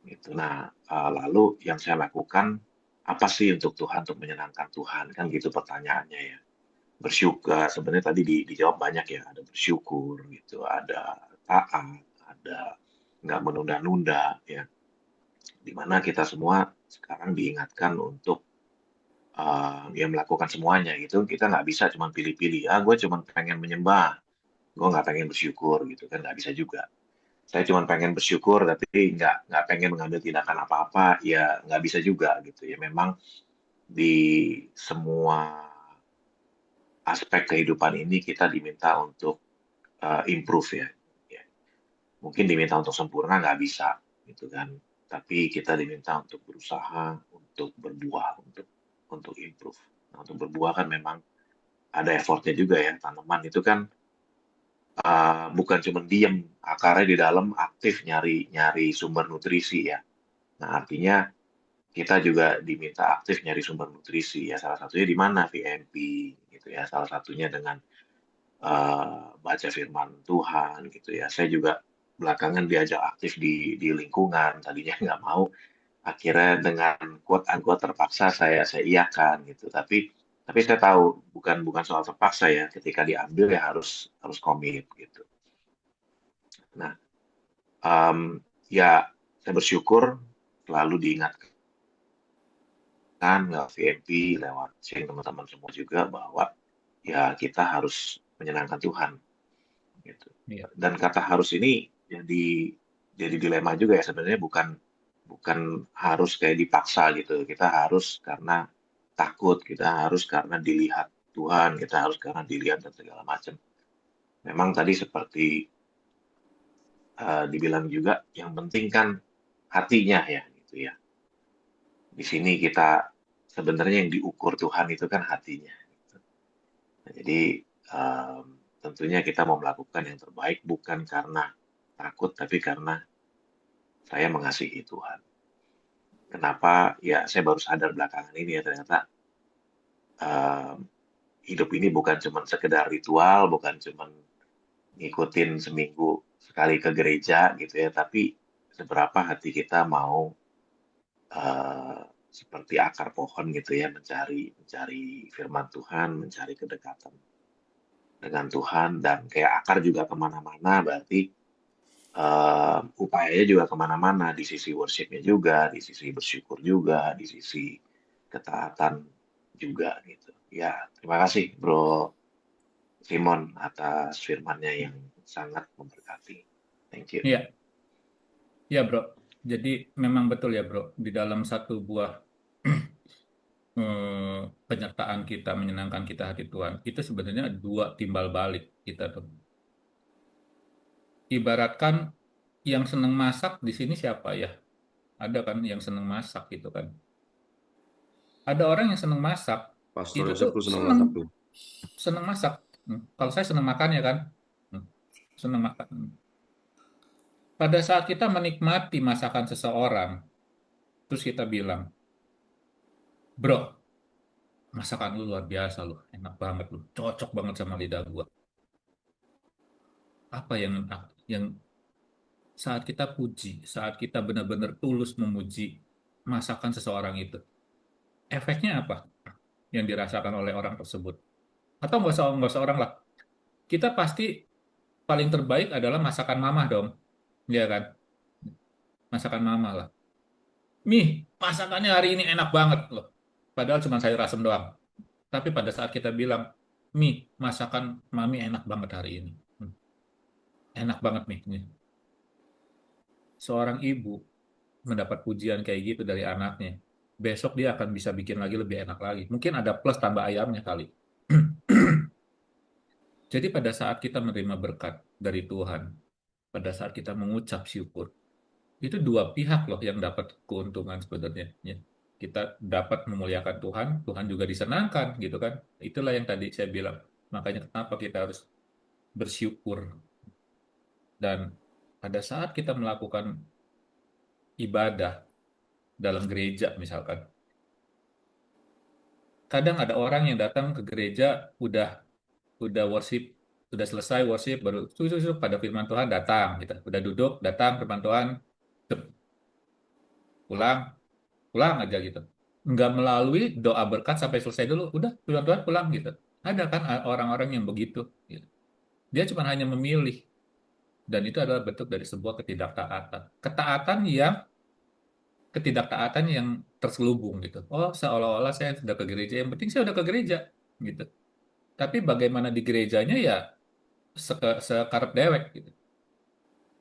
Gitu. Nah, lalu yang saya lakukan apa sih untuk Tuhan, untuk menyenangkan Tuhan, kan gitu pertanyaannya ya. Bersyukur, sebenarnya tadi dijawab banyak ya, ada bersyukur gitu, ada taat, ada nggak menunda-nunda ya, dimana kita semua sekarang diingatkan untuk ya melakukan semuanya gitu. Kita nggak bisa cuma pilih-pilih, gue cuma pengen menyembah, gue nggak pengen bersyukur gitu kan, nggak bisa juga. Saya cuma pengen bersyukur tapi nggak pengen mengambil tindakan apa-apa, ya nggak bisa juga gitu ya. Memang di semua aspek kehidupan ini kita diminta untuk improve ya. Ya. Mungkin diminta untuk sempurna nggak bisa gitu kan. Tapi kita diminta untuk berusaha, untuk berbuah, untuk improve. Nah, untuk berbuah kan memang ada effortnya juga ya. Tanaman itu kan bukan cuma diem, akarnya di dalam aktif nyari sumber nutrisi ya. Nah, artinya kita juga diminta aktif nyari sumber nutrisi ya. Salah satunya di mana? VMP gitu ya. Salah satunya dengan baca firman Tuhan gitu ya. Saya juga belakangan diajak aktif di lingkungan, tadinya nggak mau, akhirnya dengan quote unquote terpaksa saya iakan gitu. Tapi saya tahu bukan soal terpaksa ya. Ketika diambil ya harus komit gitu. Nah, ya saya bersyukur selalu diingatkan lewat VMP, lewat sharing teman-teman semua juga bahwa ya kita harus menyenangkan Tuhan gitu. Iya. Dan kata harus ini jadi dilema juga ya, sebenarnya bukan harus kayak dipaksa gitu. Kita harus karena takut, kita harus karena dilihat Tuhan, kita harus karena dilihat dan segala macam. Memang tadi seperti dibilang juga, yang penting kan hatinya ya gitu ya. Di sini kita sebenarnya yang diukur Tuhan itu kan hatinya. Gitu. Nah, jadi tentunya kita mau melakukan yang terbaik bukan karena takut, tapi karena saya mengasihi Tuhan. Kenapa? Ya saya baru sadar belakangan ini ya, ternyata hidup ini bukan cuma sekedar ritual, bukan cuma ngikutin seminggu sekali ke gereja gitu ya, tapi seberapa hati kita mau seperti akar pohon gitu ya, mencari firman Tuhan, mencari kedekatan dengan Tuhan, dan kayak akar juga kemana-mana, berarti upayanya juga kemana-mana, di sisi worship-nya juga, di sisi bersyukur juga, di sisi ketaatan juga gitu. Ya, terima kasih Bro Simon atas firman-nya yang sangat memberkati. Thank you. Iya, ya bro. Jadi memang betul ya bro, di dalam satu buah penyertaan kita, menyenangkan kita hati Tuhan, itu sebenarnya dua timbal balik kita tuh. Ibaratkan yang seneng masak di sini siapa ya? Ada kan yang seneng masak gitu kan. Ada orang yang seneng masak, Pastor itu Yosef tuh tuh senang masak tuh. seneng masak. Kalau saya seneng makan ya kan, seneng makan. Pada saat kita menikmati masakan seseorang, terus kita bilang, bro, masakan lu luar biasa lu, enak banget lu, cocok banget sama lidah gua. Apa yang saat kita puji, saat kita benar-benar tulus memuji masakan seseorang itu, efeknya apa yang dirasakan oleh orang tersebut? Atau nggak usah orang lah, kita pasti paling terbaik adalah masakan mamah dong, ya kan? Masakan mama lah. Mih, masakannya hari ini enak banget loh. Padahal cuma sayur asem doang. Tapi pada saat kita bilang, Mi, masakan mami enak banget hari ini. Enak banget, Mi. Seorang ibu mendapat pujian kayak gitu dari anaknya. Besok dia akan bisa bikin lagi lebih enak lagi. Mungkin ada plus tambah ayamnya kali. Jadi pada saat kita menerima berkat dari Tuhan, pada saat kita mengucap syukur, itu dua pihak loh yang dapat keuntungan sebenarnya. kita dapat memuliakan Tuhan, Tuhan juga disenangkan gitu kan. Itulah yang tadi saya bilang. Makanya kenapa kita harus bersyukur. Dan pada saat kita melakukan ibadah dalam gereja misalkan, kadang ada orang yang datang ke gereja udah worship, udah selesai worship baru pada firman Tuhan datang gitu. Udah duduk, datang firman Tuhan, pulang, pulang aja gitu. Nggak melalui doa berkat sampai selesai dulu, udah firman Tuhan pulang gitu. Ada kan orang-orang yang begitu. Gitu. Dia cuma hanya memilih. Dan itu adalah bentuk dari sebuah ketidaktaatan. Ketidaktaatan yang terselubung gitu. Oh, seolah-olah saya sudah ke gereja, yang penting saya udah ke gereja gitu. Tapi bagaimana di gerejanya ya sekarep dewek gitu.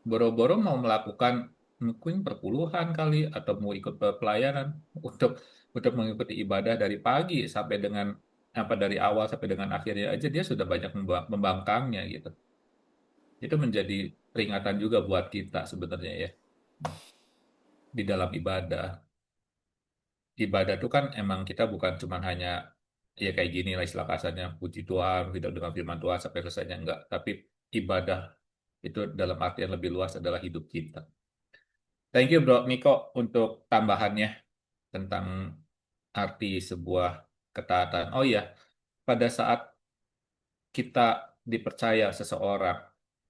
Boro-boro mau melakukan mungkin perpuluhan kali atau mau ikut pelayanan untuk mengikuti ibadah dari pagi sampai dengan dari awal sampai dengan akhirnya aja dia sudah banyak membangkangnya gitu. Itu menjadi peringatan juga buat kita sebenarnya ya di dalam ibadah. Ibadah itu kan emang kita bukan cuma hanya ya kayak gini lah istilah kasarnya puji Tuhan, hidup dengan firman Tuhan sampai selesainya enggak, tapi ibadah itu dalam artian lebih luas adalah hidup kita. Thank you Bro Niko untuk tambahannya tentang arti sebuah ketaatan. Oh iya, pada saat kita dipercaya seseorang,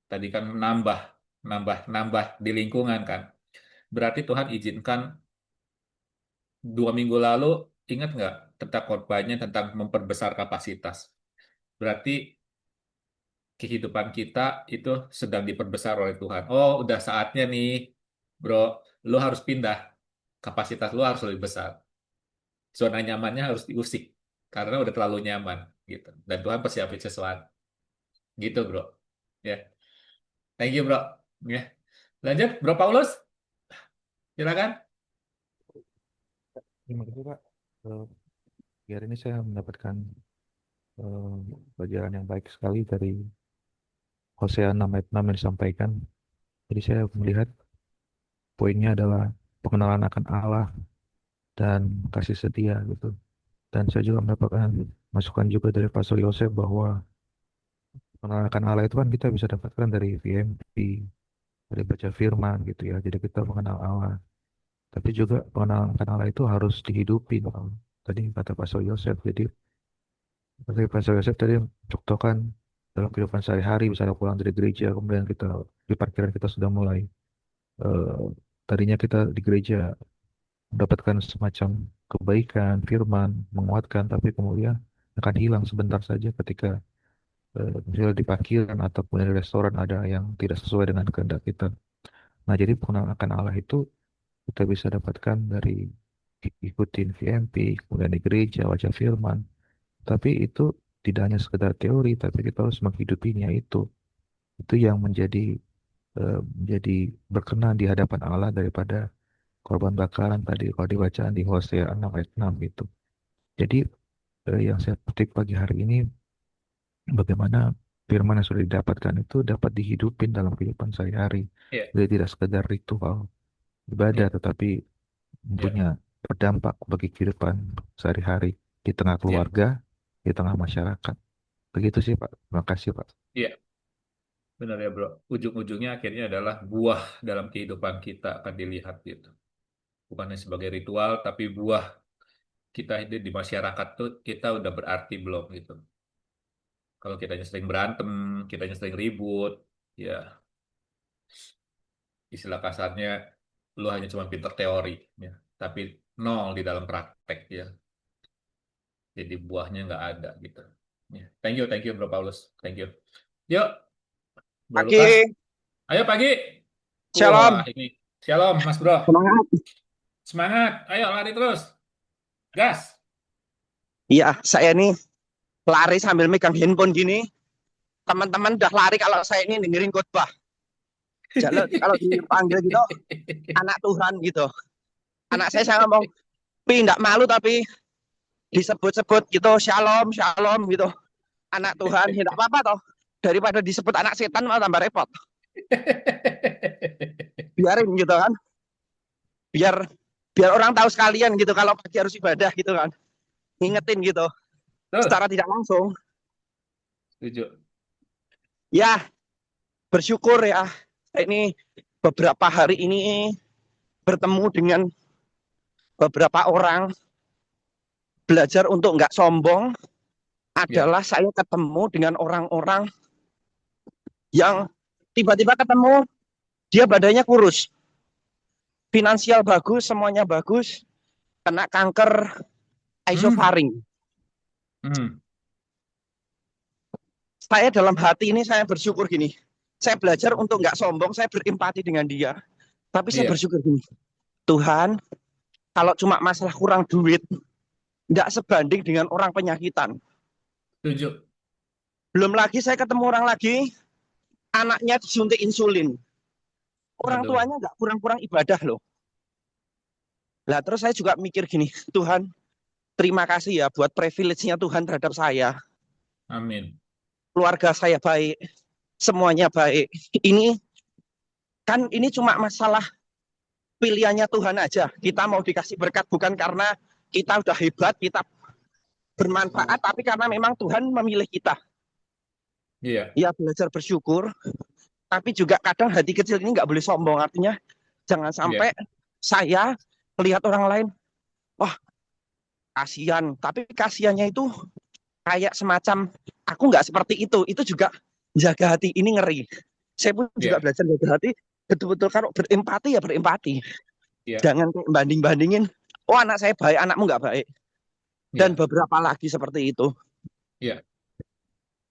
tadi kan nambah di lingkungan kan. Berarti Tuhan izinkan 2 minggu lalu, ingat nggak tentang khotbahnya tentang memperbesar kapasitas. Berarti kehidupan kita itu sedang diperbesar oleh Tuhan. Oh, udah saatnya nih, bro, lu harus pindah. Kapasitas lu harus lebih besar. Zona nyamannya harus diusik karena udah terlalu nyaman gitu. Dan Tuhan persiapin sesuatu. Gitu, bro. Ya. Thank you, bro. Ya. Lanjut, Bro Paulus. Silakan. Terima kasih Pak. Hari ini saya mendapatkan pelajaran yang baik sekali dari Hosea 6 ayat 6 yang disampaikan. Jadi saya melihat poinnya adalah pengenalan akan Allah dan kasih setia gitu. Dan saya juga mendapatkan masukan juga dari Pastor Yosef bahwa pengenalan akan Allah itu kan kita bisa dapatkan dari VMP, dari baca firman gitu ya. Jadi kita mengenal Allah. Tapi juga pengenalan akan Allah itu harus dihidupi. Tadi kata Pastor Yosef. Jadi Pastor Yosef tadi contohkan dalam kehidupan sehari-hari, misalnya pulang dari gereja, kemudian kita di parkiran kita sudah mulai tadinya kita di gereja mendapatkan semacam kebaikan, firman, menguatkan, tapi kemudian akan hilang sebentar saja ketika misalnya di parkiran ataupun di restoran ada yang tidak sesuai dengan kehendak kita. Nah, jadi pengenalan akan Allah itu kita bisa dapatkan dari ikutin VMP, kemudian di gereja, baca firman. Tapi itu tidak hanya sekedar teori, tapi kita harus menghidupinya itu. Itu yang menjadi berkenan di hadapan Allah daripada korban bakaran tadi kalau dibacaan di Hosea 6 ayat 6 itu. Jadi yang saya petik pagi hari ini bagaimana firman yang sudah didapatkan itu dapat dihidupin dalam kehidupan sehari-hari. Jadi tidak sekedar ritual ibadah tetapi punya berdampak bagi kehidupan sehari-hari di tengah keluarga, di tengah masyarakat. Begitu sih Pak. Terima kasih Pak. Iya. Benar ya bro, ujung-ujungnya akhirnya adalah buah dalam kehidupan kita akan dilihat gitu. Bukan hanya sebagai ritual, tapi buah kita di masyarakat tuh kita udah berarti belum gitu. Kalau kitanya sering berantem, kitanya sering ribut, ya istilah kasarnya lu hanya cuma pinter teori, ya. Tapi nol di dalam praktek ya. Jadi buahnya nggak ada gitu. Ya. Thank you Bro Paulus, thank you. Yuk. Bro Pagi. Lukas. Ayo pagi. Shalom. Wah, ini. Shalom, Mas Bro. Semangat. Semangat. Ayo lari terus. Gas. Iya, saya ini lari sambil megang handphone gini. Teman-teman udah lari kalau saya ini dengerin khotbah. Jalan kalau dipanggil gitu, anak Tuhan gitu. Anak saya ngomong, "Pi, enggak malu tapi disebut-sebut gitu, shalom, shalom gitu. Anak Tuhan, ya enggak apa-apa toh. Daripada disebut anak setan malah tambah repot. Biarin gitu kan. Biar Biar orang tahu sekalian gitu kalau pagi harus ibadah gitu kan. Ngingetin gitu Betul. secara tidak langsung. Setuju. Ya, bersyukur ya. Ini beberapa hari ini bertemu dengan beberapa orang, belajar untuk nggak sombong Ya. adalah saya ketemu dengan orang-orang yang tiba-tiba ketemu dia badannya kurus, finansial bagus, semuanya bagus, kena kanker isofaring. Hmm. Saya dalam hati ini saya bersyukur gini. Saya belajar untuk nggak sombong, saya berempati dengan dia. Tapi saya Iya. bersyukur gini. Tuhan, kalau cuma masalah kurang duit, nggak sebanding dengan orang penyakitan. Setuju. Belum lagi saya ketemu orang lagi, anaknya disuntik insulin. Orang Aduh. tuanya nggak kurang-kurang ibadah loh. Lah terus saya juga mikir gini, Tuhan, terima kasih ya buat privilege-nya Tuhan terhadap saya. Amin. Keluarga saya baik, semuanya baik. Ini kan ini cuma masalah pilihannya Tuhan aja. Kita mau dikasih berkat bukan karena kita udah hebat, kita bermanfaat, tapi karena memang Tuhan memilih kita. Iya. Ya belajar bersyukur, tapi juga kadang hati kecil ini nggak boleh sombong. Artinya jangan sampai saya melihat orang lain, wah kasihan. Tapi kasihannya itu kayak semacam aku nggak seperti itu juga jaga hati ini ngeri. Saya pun juga belajar jaga hati, betul-betul kalau berempati ya berempati. Jangan kayak banding-bandingin, oh anak saya baik, anakmu nggak baik. Dan beberapa lagi seperti itu. Iya.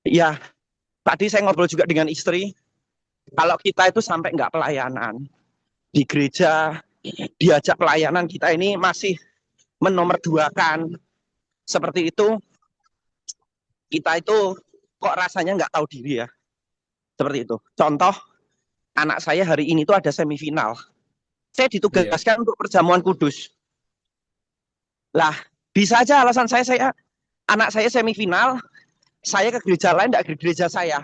Ya, tadi saya ngobrol juga dengan istri, kalau kita itu sampai nggak pelayanan di gereja, diajak pelayanan kita ini masih menomorduakan seperti itu, kita itu kok rasanya nggak tahu diri ya. Seperti itu. Contoh, anak saya hari ini tuh ada semifinal. Saya ditugaskan untuk perjamuan kudus. Lah, bisa aja alasan saya anak saya semifinal, saya ke gereja lain, enggak ke gereja saya.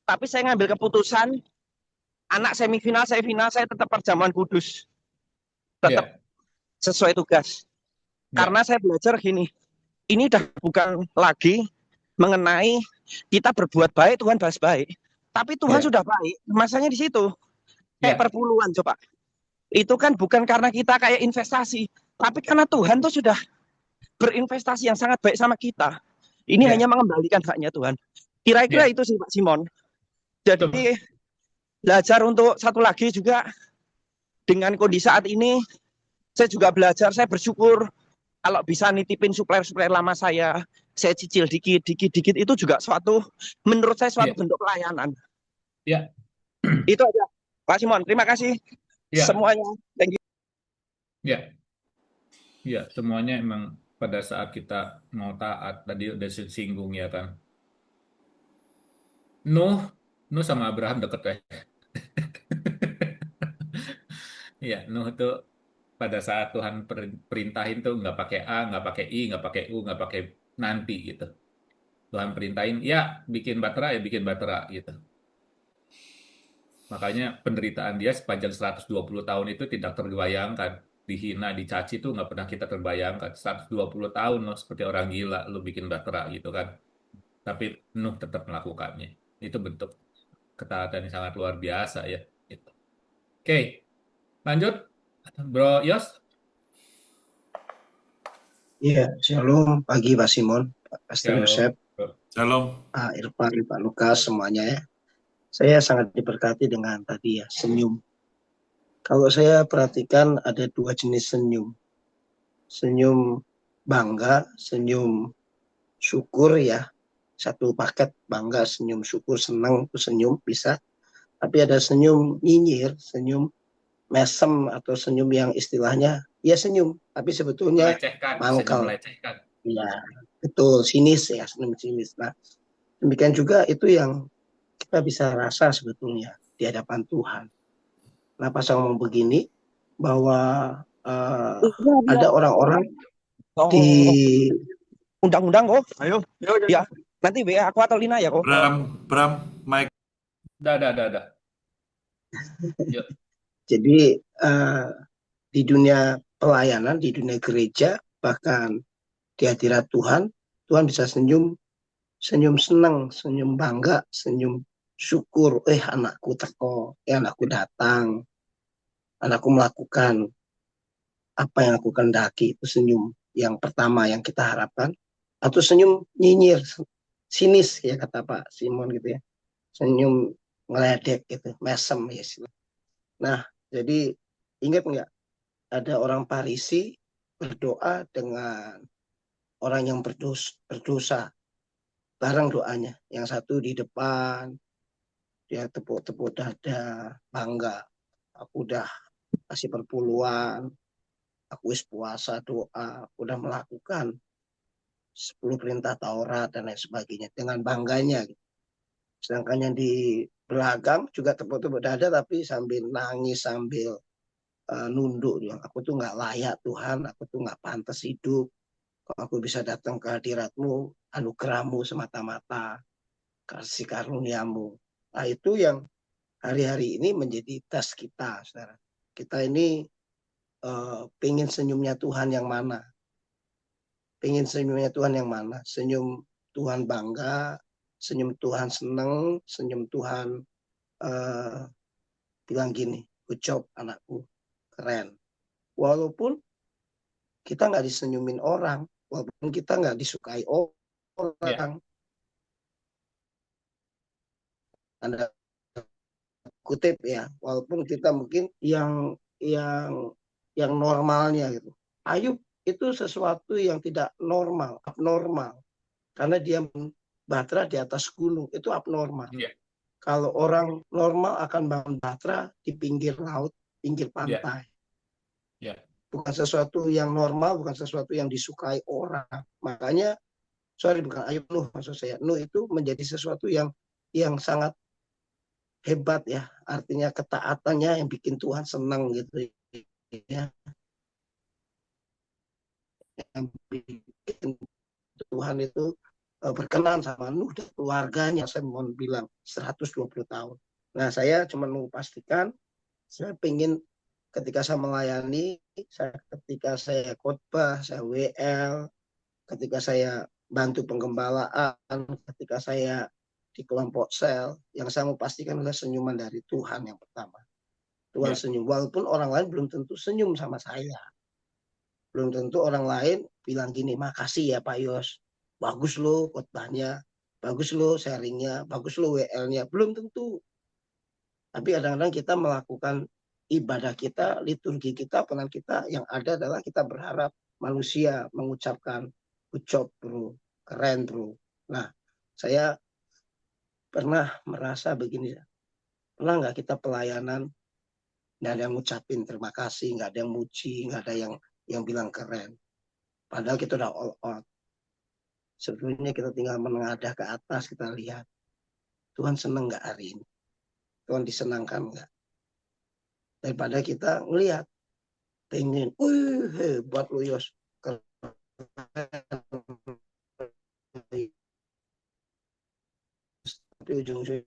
Tapi saya ngambil keputusan, anak semifinal, saya final, saya tetap perjamuan kudus. Tetap sesuai tugas. Karena saya belajar gini, ini udah bukan lagi mengenai kita berbuat baik, Tuhan balas baik. Tapi Tuhan sudah baik, masanya di situ. Kayak perpuluhan coba. Itu kan bukan karena kita kayak investasi, tapi karena Tuhan tuh sudah berinvestasi yang sangat baik sama kita. Ini hanya mengembalikan haknya Tuhan. Kira-kira itu sih Pak Simon. Jadi belajar untuk satu lagi juga dengan kondisi saat ini, saya juga belajar, saya bersyukur kalau bisa nitipin supplier-supplier lama saya cicil dikit itu juga suatu, menurut saya suatu bentuk pelayanan. Ya. Itu aja, Pak Simon. Terima kasih semuanya. Thank you. Ya. Ya, semuanya emang pada saat kita mau taat, tadi udah singgung ya kan. Nuh sama Abraham deket ya. Iya, Nuh tuh pada saat Tuhan perintahin tuh nggak pakai A, nggak pakai I, nggak pakai U, nggak pakai nanti gitu. Tuhan perintahin, ya bikin batera ya bikin batera gitu. Makanya penderitaan dia sepanjang 120 tahun itu tidak terbayangkan. Dihina, dicaci tuh nggak pernah kita terbayangkan. 120 tahun loh, seperti orang gila lu bikin batera gitu kan. Tapi Nuh tetap melakukannya. Itu bentuk ketaatan yang sangat luar biasa ya. Gitu. Oke, lanjut. Bro Yos. Iya, shalom pagi Pak Simon, Pak Pastor Yosef, Shalom. Pak Irfan, Pak Lukas, semuanya ya. Saya sangat diberkati dengan tadi ya, senyum. Kalau saya perhatikan ada dua jenis senyum. Senyum bangga, senyum syukur ya. Satu paket bangga, senyum syukur, senang, senyum bisa. Tapi ada senyum nyinyir, senyum mesem atau senyum yang istilahnya ya senyum, tapi sebetulnya mangkal. Ya, betul, sinis ya, senyum sinis. Nah, demikian juga itu yang kita bisa rasa sebetulnya di hadapan Tuhan. Kenapa saya ngomong begini? Bahwa ada orang-orang di undang-undang kok. Ayo. Ya, nanti WA aku atau Lina ya kok. Bram, Mike. Dah. Jadi di dunia pelayanan di dunia gereja, bahkan di hadirat Tuhan, Tuhan bisa senyum senang, senyum bangga, senyum syukur, anakku teko, anakku datang, anakku melakukan apa yang aku kehendaki. Itu senyum yang pertama yang kita harapkan. Atau senyum nyinyir, sinis ya kata Pak Simon gitu ya, senyum ngeledek gitu, mesem ya. Nah, jadi ingat nggak, ada orang Farisi berdoa dengan orang yang berdosa bareng doanya. Yang satu di depan, dia tepuk-tepuk dada, bangga, aku udah kasih perpuluhan, aku wis puasa doa, aku udah melakukan 10 perintah Taurat dan lain sebagainya dengan bangganya. Sedangkan yang di belakang juga tepuk-tepuk dada tapi sambil nangis, sambil nunduk. Aku tuh nggak layak Tuhan, aku tuh nggak pantas hidup. Kalau aku bisa datang ke hadirat-Mu, anugerah-Mu semata-mata, kasih karuniamu. Nah, itu yang hari-hari ini menjadi tes kita, saudara. Kita ini pengen senyumnya Tuhan yang mana? Pengen senyumnya Tuhan yang mana? Senyum Tuhan bangga, senyum Tuhan seneng, senyum Tuhan bilang gini, good job anakku, keren. Walaupun kita nggak disenyumin orang, walaupun kita nggak disukai orang, Anda kutip ya, walaupun kita mungkin yang normalnya gitu. Ayub itu sesuatu yang tidak normal, abnormal, karena dia batra di atas gunung, itu abnormal. Kalau orang normal akan bangun batra di pinggir laut, pinggir pantai. Bukan sesuatu yang normal, bukan sesuatu yang disukai orang. Makanya, bukan Ayub, Nuh maksud saya. Nuh itu menjadi sesuatu yang sangat hebat ya, artinya ketaatannya yang bikin Tuhan senang gitu ya, yang bikin Tuhan itu berkenan sama Nuh dan keluarganya. Saya mau bilang 120 tahun. Nah, saya cuma mau pastikan, saya pengen ketika saya melayani, ketika saya khotbah, saya WL, ketika saya bantu penggembalaan, ketika saya di kelompok sel, yang saya mau pastikan adalah senyuman dari Tuhan yang pertama. Tuhan senyum, walaupun orang lain belum tentu senyum sama saya. Belum tentu orang lain bilang gini, makasih ya Pak Yos, bagus lo khotbahnya, bagus lo sharingnya, bagus lo WL-nya. Belum tentu. Tapi kadang-kadang kita melakukan ibadah kita, liturgi kita, peran kita, yang ada adalah kita berharap manusia mengucapkan good job bro, keren bro. Nah, saya pernah merasa begini, pernah nggak kita pelayanan nggak ada yang ngucapin terima kasih, nggak ada yang muji, nggak ada yang bilang keren, padahal kita udah all out. Sebetulnya kita tinggal menengadah ke atas, kita lihat Tuhan seneng nggak hari ini, Tuhan disenangkan nggak, daripada kita ngelihat pengen hebat lu Yos, keren. Tapi ujung-ujungnya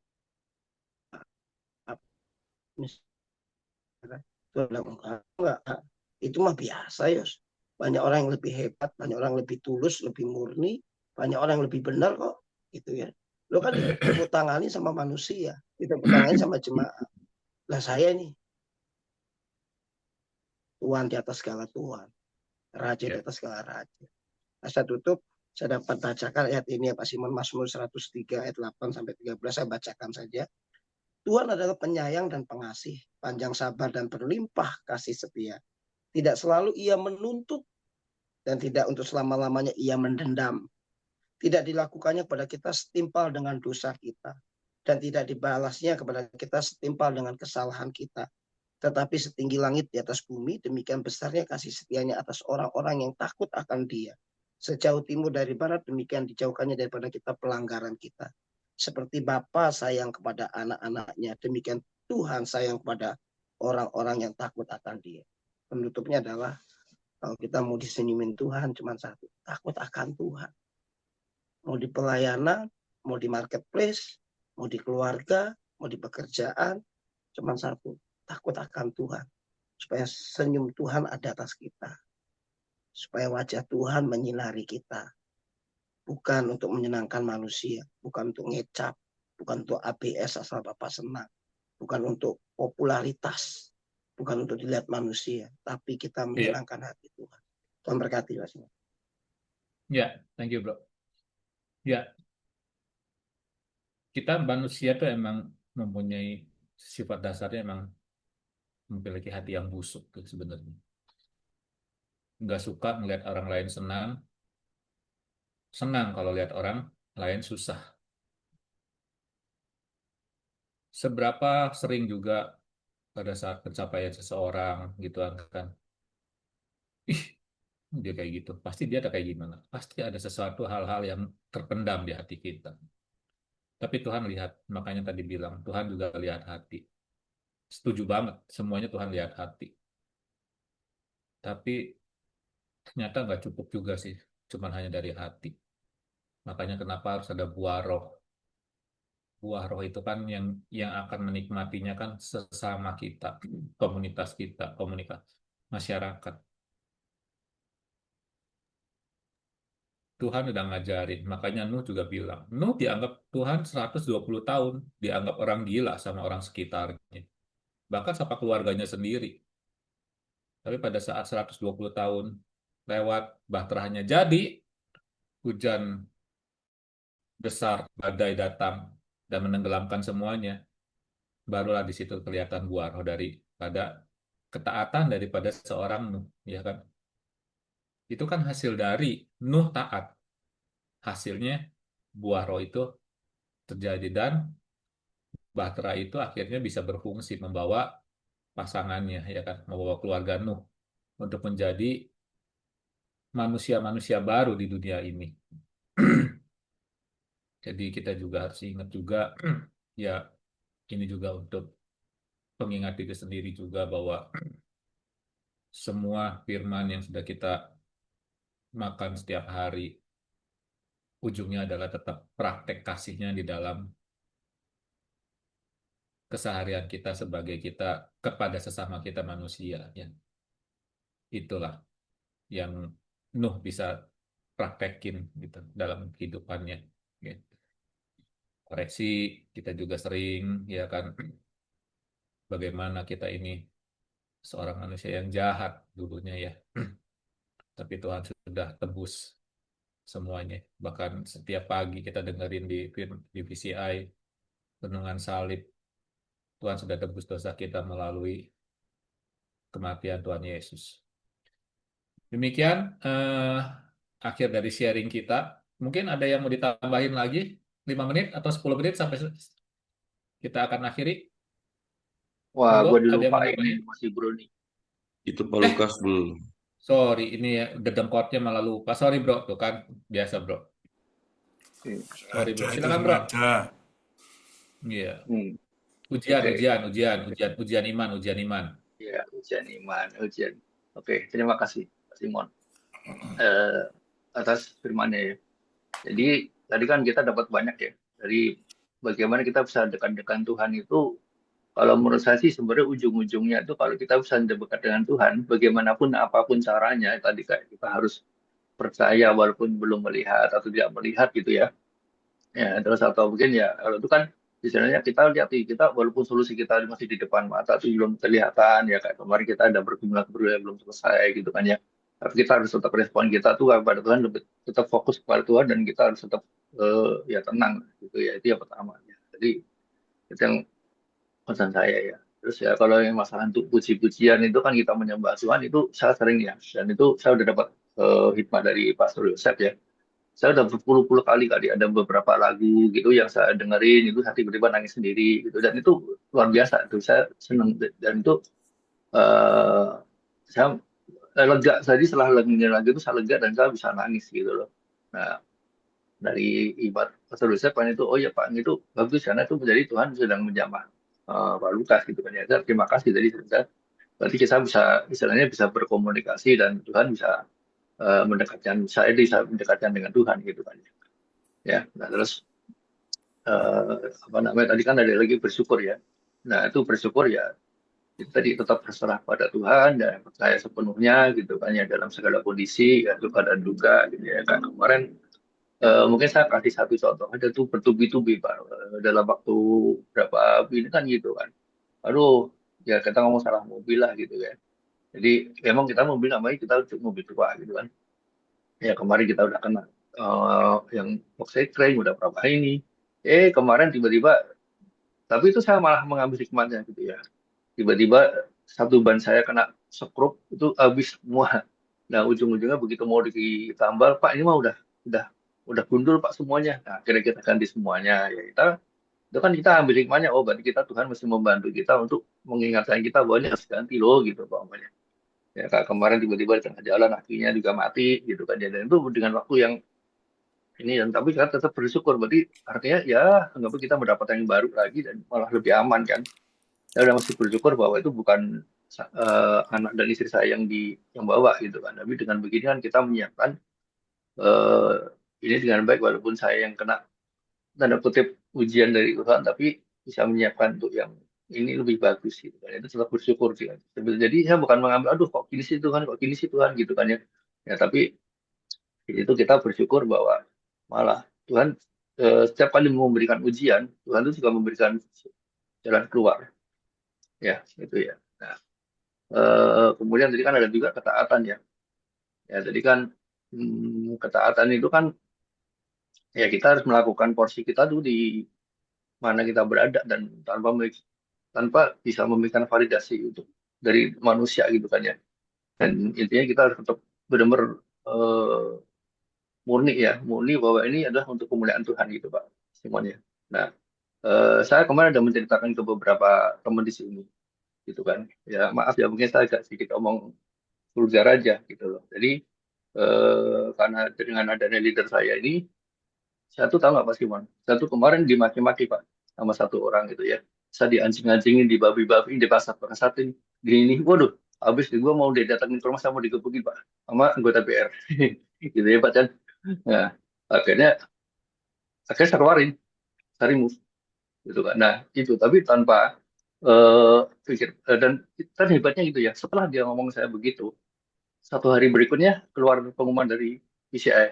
enggak, itu mah biasa Yos. Banyak orang yang lebih hebat, banyak orang yang lebih tulus, lebih murni, banyak orang yang lebih benar kok, gitu ya. Lo kan ditepuk tangani sama manusia, ditepuk tangani sama jemaat. Lah saya nih, Tuhan di atas segala Tuhan, Raja di atas segala Raja. Nah, saya tutup, saya dapat bacakan ayat ini ya Pak Simon, Mazmur 103 ayat 8 sampai 13, saya bacakan saja. Tuhan adalah penyayang dan pengasih, panjang sabar dan berlimpah kasih setia. Tidak selalu ia menuntut dan tidak untuk selama-lamanya ia mendendam. Tidak dilakukannya kepada kita setimpal dengan dosa kita, dan tidak dibalasnya kepada kita setimpal dengan kesalahan kita. Tetapi setinggi langit di atas bumi, demikian besarnya kasih setianya atas orang-orang yang takut akan Dia. Sejauh timur dari barat, demikian dijauhkannya daripada kita pelanggaran kita. Seperti Bapa sayang kepada anak-anaknya, demikian Tuhan sayang kepada orang-orang yang takut akan Dia. Penutupnya adalah, kalau kita mau disenyumin Tuhan cuma satu, takut akan Tuhan. Mau di pelayanan, mau di marketplace, mau di keluarga, mau di pekerjaan, cuma satu, takut akan Tuhan. supaya senyum Tuhan ada atas kita, supaya wajah Tuhan menyinari kita, bukan untuk menyenangkan manusia, bukan untuk ngecap, bukan untuk ABS asal Bapak senang, bukan untuk popularitas, bukan untuk dilihat manusia, tapi kita Iya, menyenangkan hati Tuhan. Tuhan berkati, Mas. ya, thank you bro. Ya, kita manusia tuh emang mempunyai sifat dasarnya emang memiliki hati yang busuk tuh sebenarnya. Nggak suka melihat orang lain senang, senang kalau lihat orang lain susah. Seberapa sering juga pada saat pencapaian seseorang gitu kan, ih dia kayak gitu, pasti dia ada kayak gimana, pasti ada sesuatu hal-hal yang terpendam di hati kita. Tapi Tuhan lihat, makanya tadi bilang Tuhan juga lihat hati. Setuju banget, semuanya Tuhan lihat hati. Tapi ternyata nggak cukup juga sih, cuman hanya dari hati. Makanya kenapa harus ada buah roh. Buah roh itu kan yang akan menikmatinya kan sesama kita, komunitas kita, komunitas masyarakat. Tuhan udah ngajarin, makanya Nuh juga bilang, Nuh dianggap Tuhan 120 tahun, dianggap orang gila sama orang sekitarnya. Bahkan sama keluarganya sendiri. Tapi pada saat 120 tahun lewat, bahteranya jadi, hujan besar, badai datang, dan menenggelamkan semuanya. Barulah di situ kelihatan buah roh daripada ketaatan daripada seorang Nuh, ya kan? Itu kan hasil dari Nuh taat. Hasilnya buah roh itu terjadi dan bahtera itu akhirnya bisa berfungsi membawa pasangannya, ya kan? Membawa keluarga Nuh untuk menjadi manusia-manusia baru di dunia ini. Jadi kita juga harus ingat juga, ya ini juga untuk pengingat diri sendiri juga bahwa semua firman yang sudah kita makan setiap hari, ujungnya adalah tetap praktek kasihnya di dalam keseharian kita sebagai kita kepada sesama kita manusia. Ya. Itulah yang Nuh bisa praktekin gitu dalam kehidupannya. Gitu. Koreksi kita juga sering, ya kan, bagaimana kita ini seorang manusia yang jahat dulunya ya. Tapi Tuhan sudah tebus semuanya. Bahkan setiap pagi kita dengerin di VCI, renungan salib, Tuhan sudah tebus dosa kita melalui kematian Tuhan Yesus. Demikian akhir dari sharing kita. Mungkin ada yang mau ditambahin lagi 5 menit atau 10 menit sampai kita akan akhiri. Wah, Monggo, gue ada yang dilupain mau nih nambahin? masih bro nih. Itu Pak Lukas belum. Sorry, ini ya, dedengkotnya malah lupa. Sorry bro, tuh kan biasa bro. Sorry bro, Sengaja itu silakan bro. sengaja. Iya. Oke. Ujian iman. Ya, ujian iman, ujian. Oke, terima kasih Pak Simon atas firman-Nya ya. Jadi tadi kan kita dapat banyak ya dari bagaimana kita bisa dekat-dekat Tuhan itu. Kalau menurut saya sih sebenarnya ujung-ujungnya itu kalau kita bisa dekat dengan Tuhan, bagaimanapun apapun caranya, tadi kayak kita harus percaya walaupun belum melihat atau tidak melihat gitu ya. Ya, terus atau mungkin ya kalau itu kan istilahnya kita lihat kita walaupun solusi kita masih di depan mata itu belum kelihatan ya kayak kemarin kita ada bergumul belum selesai gitu kan ya. Tapi kita harus tetap respon kita tuh kepada Tuhan, lebih tetap fokus kepada Tuhan dan kita harus tetap ya tenang gitu ya, itu yang pertama ya. Jadi itu yang pesan saya ya. Terus ya kalau yang masalah untuk puji-pujian itu kan kita menyembah Tuhan itu saya sering ya, dan itu saya udah dapat hikmah dari Pastor Yosef ya. Saya udah berpuluh-puluh kali ada beberapa lagu gitu yang saya dengerin itu saya tiba-tiba nangis sendiri gitu, dan itu luar biasa itu saya seneng, dan itu saya lega. Tadi setelah dengerin lagu itu saya lega dan saya bisa nangis gitu loh. Nah, dari ibarat Pastor Yosef kan itu, oh ya Pak, itu bagus karena itu menjadi Tuhan sedang menjamah Pak Lukas gitu kan ya. Terima kasih tadi berarti kita bisa istilahnya bisa berkomunikasi dan Tuhan bisa mendekatkan saya, bisa mendekatkan dengan Tuhan gitu kan ya. Nah terus apa namanya tadi kan ada lagi bersyukur ya. Nah itu bersyukur ya Itu tadi tetap berserah pada Tuhan dan percaya sepenuhnya gitu kan ya dalam segala kondisi ya suka dan duka gitu ya kan. Kemarin mungkin saya kasih satu contoh ada tuh bertubi-tubi Pak. Dalam waktu berapa ini kan gitu kan. Aduh, ya kita ngomong salah mobil lah gitu ya. Jadi memang kita mobil namanya kita mobil tua gitu kan. Ya kemarin kita udah kena yang Volkswagen udah berapa ini. Kemarin tiba-tiba, tapi itu saya malah mengambil hikmatnya gitu ya. Tiba-tiba satu ban saya kena sekrup itu habis semua. Nah ujung-ujungnya begitu mau ditambal, Pak ini mah udah udah gundul Pak semuanya. Nah akhirnya kita ganti semuanya. Ya kita itu kan kita ambil hikmahnya. Oh berarti kita Tuhan mesti membantu kita untuk mengingatkan kita bahwa ini harus ganti loh gitu Pak umpamanya. Ya kayak kemarin tiba-tiba di tengah jalan akhirnya juga mati gitu kan. Ya, dan itu dengan waktu yang ini dan tapi kita tetap bersyukur. Berarti artinya ya anggap kita mendapatkan yang baru lagi dan malah lebih aman kan. Saya udah masih bersyukur bahwa itu bukan anak dan istri saya yang bawa gitu kan. Tapi dengan begini kan kita menyiapkan eh, ini dengan baik walaupun saya yang kena tanda kutip ujian dari Tuhan, tapi bisa menyiapkan untuk yang ini lebih bagus gitu kan. Itu tetap bersyukur sih kan. Jadi saya bukan mengambil, aduh kok gini sih Tuhan, kok gini sih Tuhan gitu kan ya. Ya tapi itu kita bersyukur bahwa malah Tuhan setiap kali memberikan ujian, Tuhan itu juga memberikan jalan keluar. Ya, itu ya. Nah, kemudian tadi kan ada juga ketaatan ya. Ya, jadi kan ketaatan itu kan ya kita harus melakukan porsi kita tuh di mana kita berada dan tanpa bisa memberikan validasi untuk dari manusia gitu kan ya. Dan intinya kita harus tetap benar-benar eh, murni ya, murni bahwa ini adalah untuk kemuliaan Tuhan gitu Pak semuanya. Nah, saya kemarin ada menceritakan ke beberapa teman di sini gitu kan. Ya maaf ya mungkin saya agak sedikit omong vulgar aja gitu loh. Jadi karena dengan adanya leader saya ini, saya tuh tahu nggak Pak Simon? Saya tuh kemarin dimaki-maki Pak sama satu orang gitu ya. Saya dianjing-anjingin, dibabi-babiin, dipasat-pasatin, di ini. Waduh, habis itu gue mau didatengin ke rumah saya mau digebukin Pak sama anggota PR. Gitu ya Pak Chan. Nah, akhirnya saya keluarin, saya remove gitu kan. Nah, itu tapi tanpa pikir dan kan hebatnya gitu ya. Setelah dia ngomong saya begitu, satu hari berikutnya keluar pengumuman dari PCI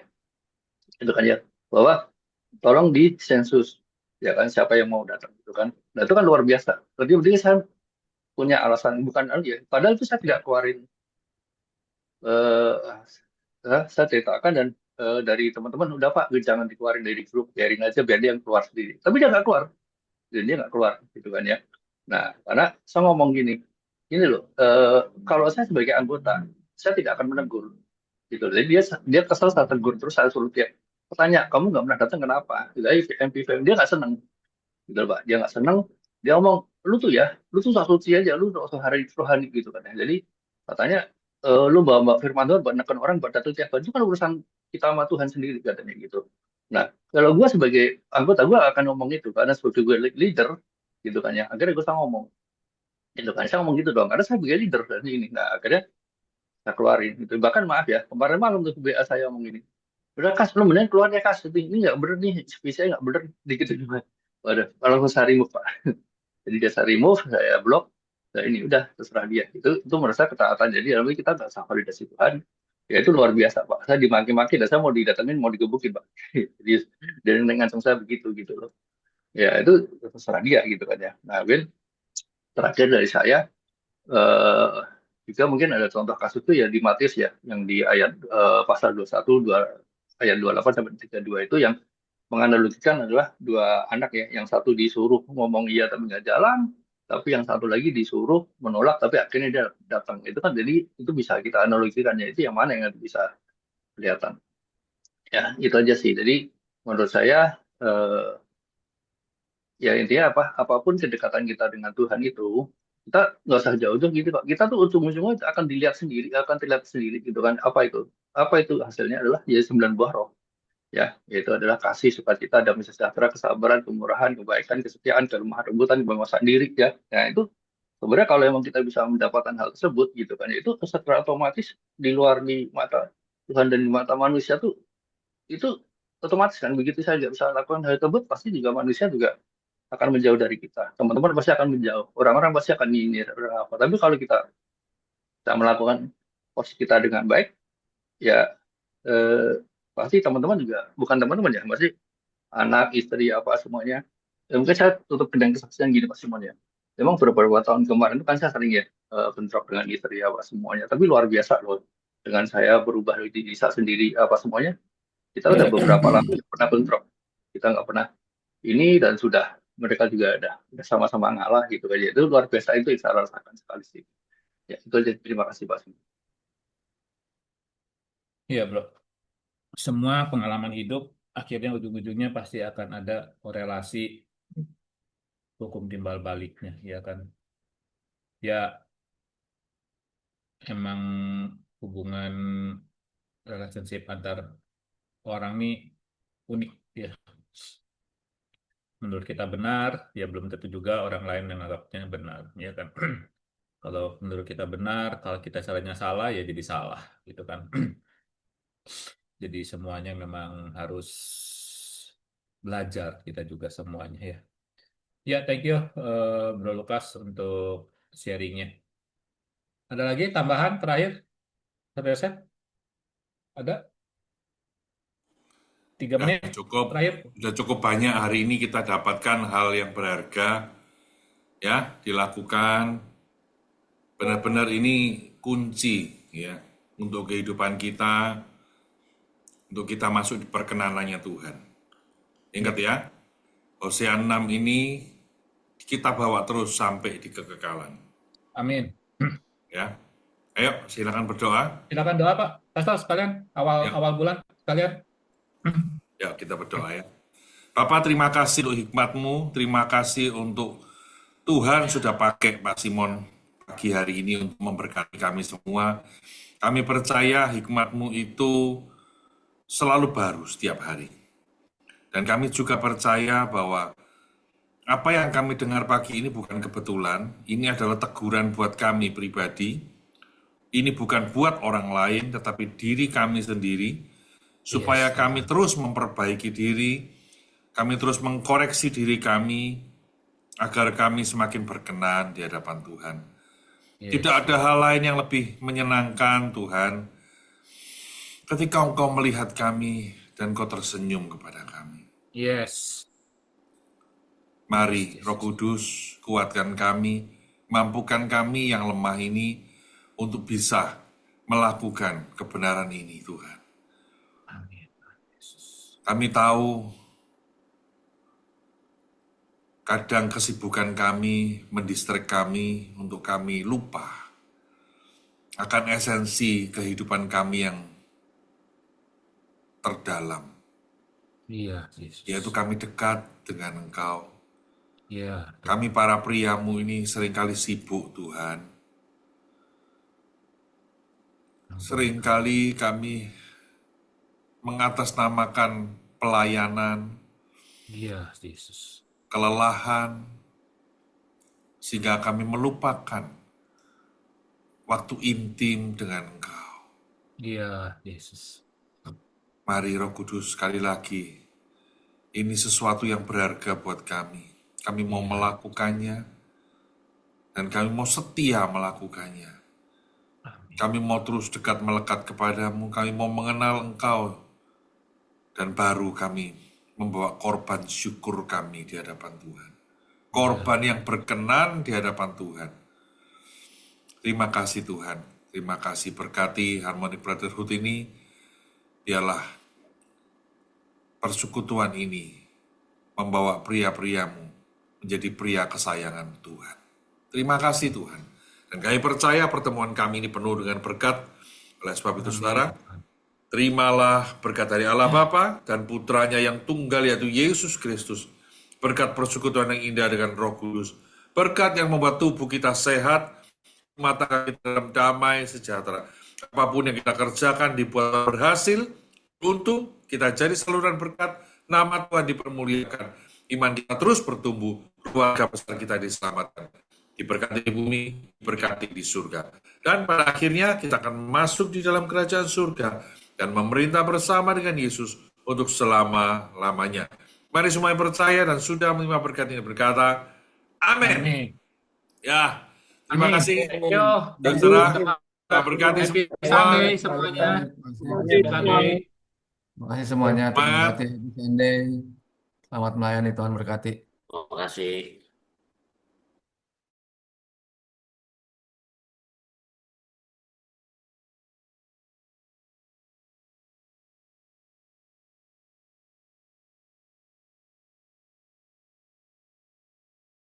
itu kan ya bahwa tolong di sensus ya kan siapa yang mau datang gitu kan. Nah itu kan luar biasa. Berarti saya punya alasan bukan ya. Padahal itu saya tidak keluarin eh saya ceritakan dan dari teman-teman udah Pak jangan dikeluarin dari grup biarin aja biar dia yang keluar sendiri. Tapi dia nggak keluar dan dia nggak keluar gitu kan ya. Nah karena saya ngomong gini ini loh kalau saya sebagai anggota saya tidak akan menegur gitu. Jadi dia kesel saat tegur terus saya suruh dia bertanya kamu nggak pernah datang kenapa? Jadi MPVM dia nggak seneng gitu Pak. Dia nggak seneng dia ngomong lu tuh ya lu tuh sok suci aja lu sok hari rohani gitu kan ya. Jadi katanya lu bawa firman Tuhan buat neken orang buat datang tiap hari itu kan urusan kita sama Tuhan sendiri katanya gitu. Nah kalau gue sebagai anggota gue akan ngomong itu karena sebagai gue leader gitu kan ya. Akhirnya gue ngomong gitu kan saya ngomong gitu dong karena saya sebagai leader dan ini. Nah akhirnya saya keluarin gitu. Bahkan maaf ya, kemarin malam tuh BA saya ngomong gini. Udah kas, lu mending keluar ya kas. Ini nggak bener nih, saya nggak bener dikit juga. Waduh, kalau saya remove Pak. Jadi dia saya remove, saya blok. Nah ini udah terserah dia. Itu menurut saya ketaatan. Jadi namanya kita nggak usah validasi Tuhan. Ya itu luar biasa Pak. Saya dimaki-maki dan saya mau didatengin, mau digebukin Pak. Jadi dan ngancam saya begitu gitu loh. Ya itu terserah dia gitu kan ya. Nah, Win, terakhir dari saya, eh juga mungkin ada contoh kasus itu ya di Matius ya, yang di ayat pasal 21, ayat 28 sampai 32 itu yang menganalogikan adalah dua anak ya, yang satu disuruh ngomong iya tapi nggak jalan, tapi yang satu lagi disuruh menolak tapi akhirnya dia datang. Itu kan jadi itu bisa kita analogikan ya, itu yang mana yang bisa kelihatan. Ya, itu aja sih. Jadi menurut saya ya intinya apapun kedekatan kita dengan Tuhan itu kita nggak usah jauh-jauh gitu kok kita tuh ujung-ujungnya akan dilihat sendiri akan terlihat sendiri gitu kan apa itu hasilnya adalah ya 9 buah roh ya yaitu adalah kasih sukacita damai sejahtera kesabaran kemurahan kebaikan kesetiaan kelemahan rembutan penguasaan diri ya nah itu sebenarnya kalau emang kita bisa mendapatkan hal tersebut gitu kan itu secara otomatis di luar di mata Tuhan dan di mata manusia itu otomatis kan begitu saya nggak bisa lakukan hal tersebut pasti juga manusia juga akan menjauh dari kita. Teman-teman pasti akan menjauh. Orang-orang pasti akan nyinyir. Orang apa. Tapi kalau kita melakukan porsi kita dengan baik, ya pasti teman-teman juga, bukan teman-teman ya, pasti anak, istri, apa semuanya. Ya, mungkin saya tutup dengan kesaksian gini Pak Simon ya. Memang beberapa tahun kemarin itu kan saya sering ya bentrok dengan istri apa semuanya. Tapi luar biasa loh. Dengan saya berubah di desa sendiri apa semuanya. Kita udah beberapa lama nggak pernah bentrok. Kita nggak pernah ini dan sudah mereka juga udah sama-sama ngalah gitu kan. Itu luar biasa, itu yang saya rasakan sekali sih. Ya, itu aja. Terima kasih Pak Simon. Iya, bro. Semua pengalaman hidup akhirnya ujung-ujungnya pasti akan ada korelasi hukum timbal baliknya, ya kan? Ya, emang hubungan relationship antar orang nih unik, ya. Menurut kita benar, ya belum tentu juga orang lain yang menganggapnya benar, ya kan? Kalau menurut kita benar, kalau kita salahnya salah, ya jadi salah, gitu kan? Jadi semuanya memang harus belajar kita juga semuanya ya. Ya, thank you Bro Lukas untuk sharingnya. Ada lagi tambahan terakhir? Saudara Yosef? Ada? 3 menit terakhir. Sudah cukup banyak hari ini kita dapatkan hal yang berharga, ya, dilakukan. Benar-benar ini kunci, ya, untuk kehidupan kita, untuk kita masuk di perkenanannya Tuhan. Ingat ya, Hosea 6 ini kita bawa terus sampai di kekekalan. Amin. Ya, ayo silakan berdoa. Silakan doa Pak Pastor sekalian awal bulan sekalian. Ya, kita berdoa ya. Bapak, terima kasih untuk hikmat-Mu, terima kasih untuk Tuhan sudah pakai Pak Simon pagi hari ini untuk memberkati kami semua. Kami percaya hikmat-Mu itu selalu baru setiap hari. Dan kami juga percaya bahwa apa yang kami dengar pagi ini bukan kebetulan, ini adalah teguran buat kami pribadi. Ini bukan buat orang lain, tetapi diri kami sendiri, supaya kami terus memperbaiki diri, kami terus mengkoreksi diri kami, agar kami semakin berkenan di hadapan Tuhan. Tidak ada hal lain yang lebih menyenangkan, Tuhan, ketika Engkau melihat kami dan Engkau tersenyum kepada kami. Yes. Mari, Roh Kudus, kuatkan kami, mampukan kami yang lemah ini untuk bisa melakukan kebenaran ini, Tuhan. Kami tahu kadang kesibukan kami mendistrik kami untuk kami lupa akan esensi kehidupan kami yang terdalam. Iya, Yesus. Yaitu kami dekat dengan Engkau. Iya. Kami para priamu ini seringkali sibuk, Tuhan. Seringkali kami mengatasnamakan pelayanan, Iya, Yesus. kelelahan, sehingga kami melupakan waktu intim dengan Engkau. Iya, Yesus. Mari Roh Kudus, sekali lagi, ini sesuatu yang berharga buat kami. Kami mau melakukannya, dan kami mau setia melakukannya. Kami mau terus dekat melekat kepadamu, kami mau mengenal Engkau, dan baru kami membawa korban syukur kami di hadapan Tuhan. Korban yang berkenan di hadapan Tuhan. Terima kasih Tuhan, terima kasih berkati Harmonic Brotherhood ini, biarlah persekutuan ini membawa pria-priamu menjadi pria kesayangan Tuhan. Terima kasih Tuhan. Dan kami percaya pertemuan kami ini penuh dengan berkat. Oleh sebab itu saudara, terimalah berkat dari Allah Bapa dan Putranya yang tunggal yaitu Yesus Kristus. Berkat persekutuan yang indah dengan Roh Kudus. Berkat yang membuat tubuh kita sehat, mata kami dalam damai sejahtera. Apapun yang kita kerjakan dibuat berhasil, untung kita jadi saluran berkat, nama Tuhan dipermuliakan, iman kita terus bertumbuh, keluarga besar kita diselamatkan. Diberkati di bumi, diberkati di surga. Dan pada akhirnya kita akan masuk di dalam kerajaan surga dan memerintah bersama dengan Yesus untuk selama-lamanya. Mari semua yang percaya dan sudah menerima berkat ini berkata, amin. Amin. Ya, terima Amin. kasih. Thank you. Dan Thank you. saudara, kita berkati Happy semua. Sunday semuanya. Happy Sunday. Terima kasih semuanya. Semangat. Terima kasih. Happy Sunday. Selamat melayani, Tuhan berkati. Terima kasih.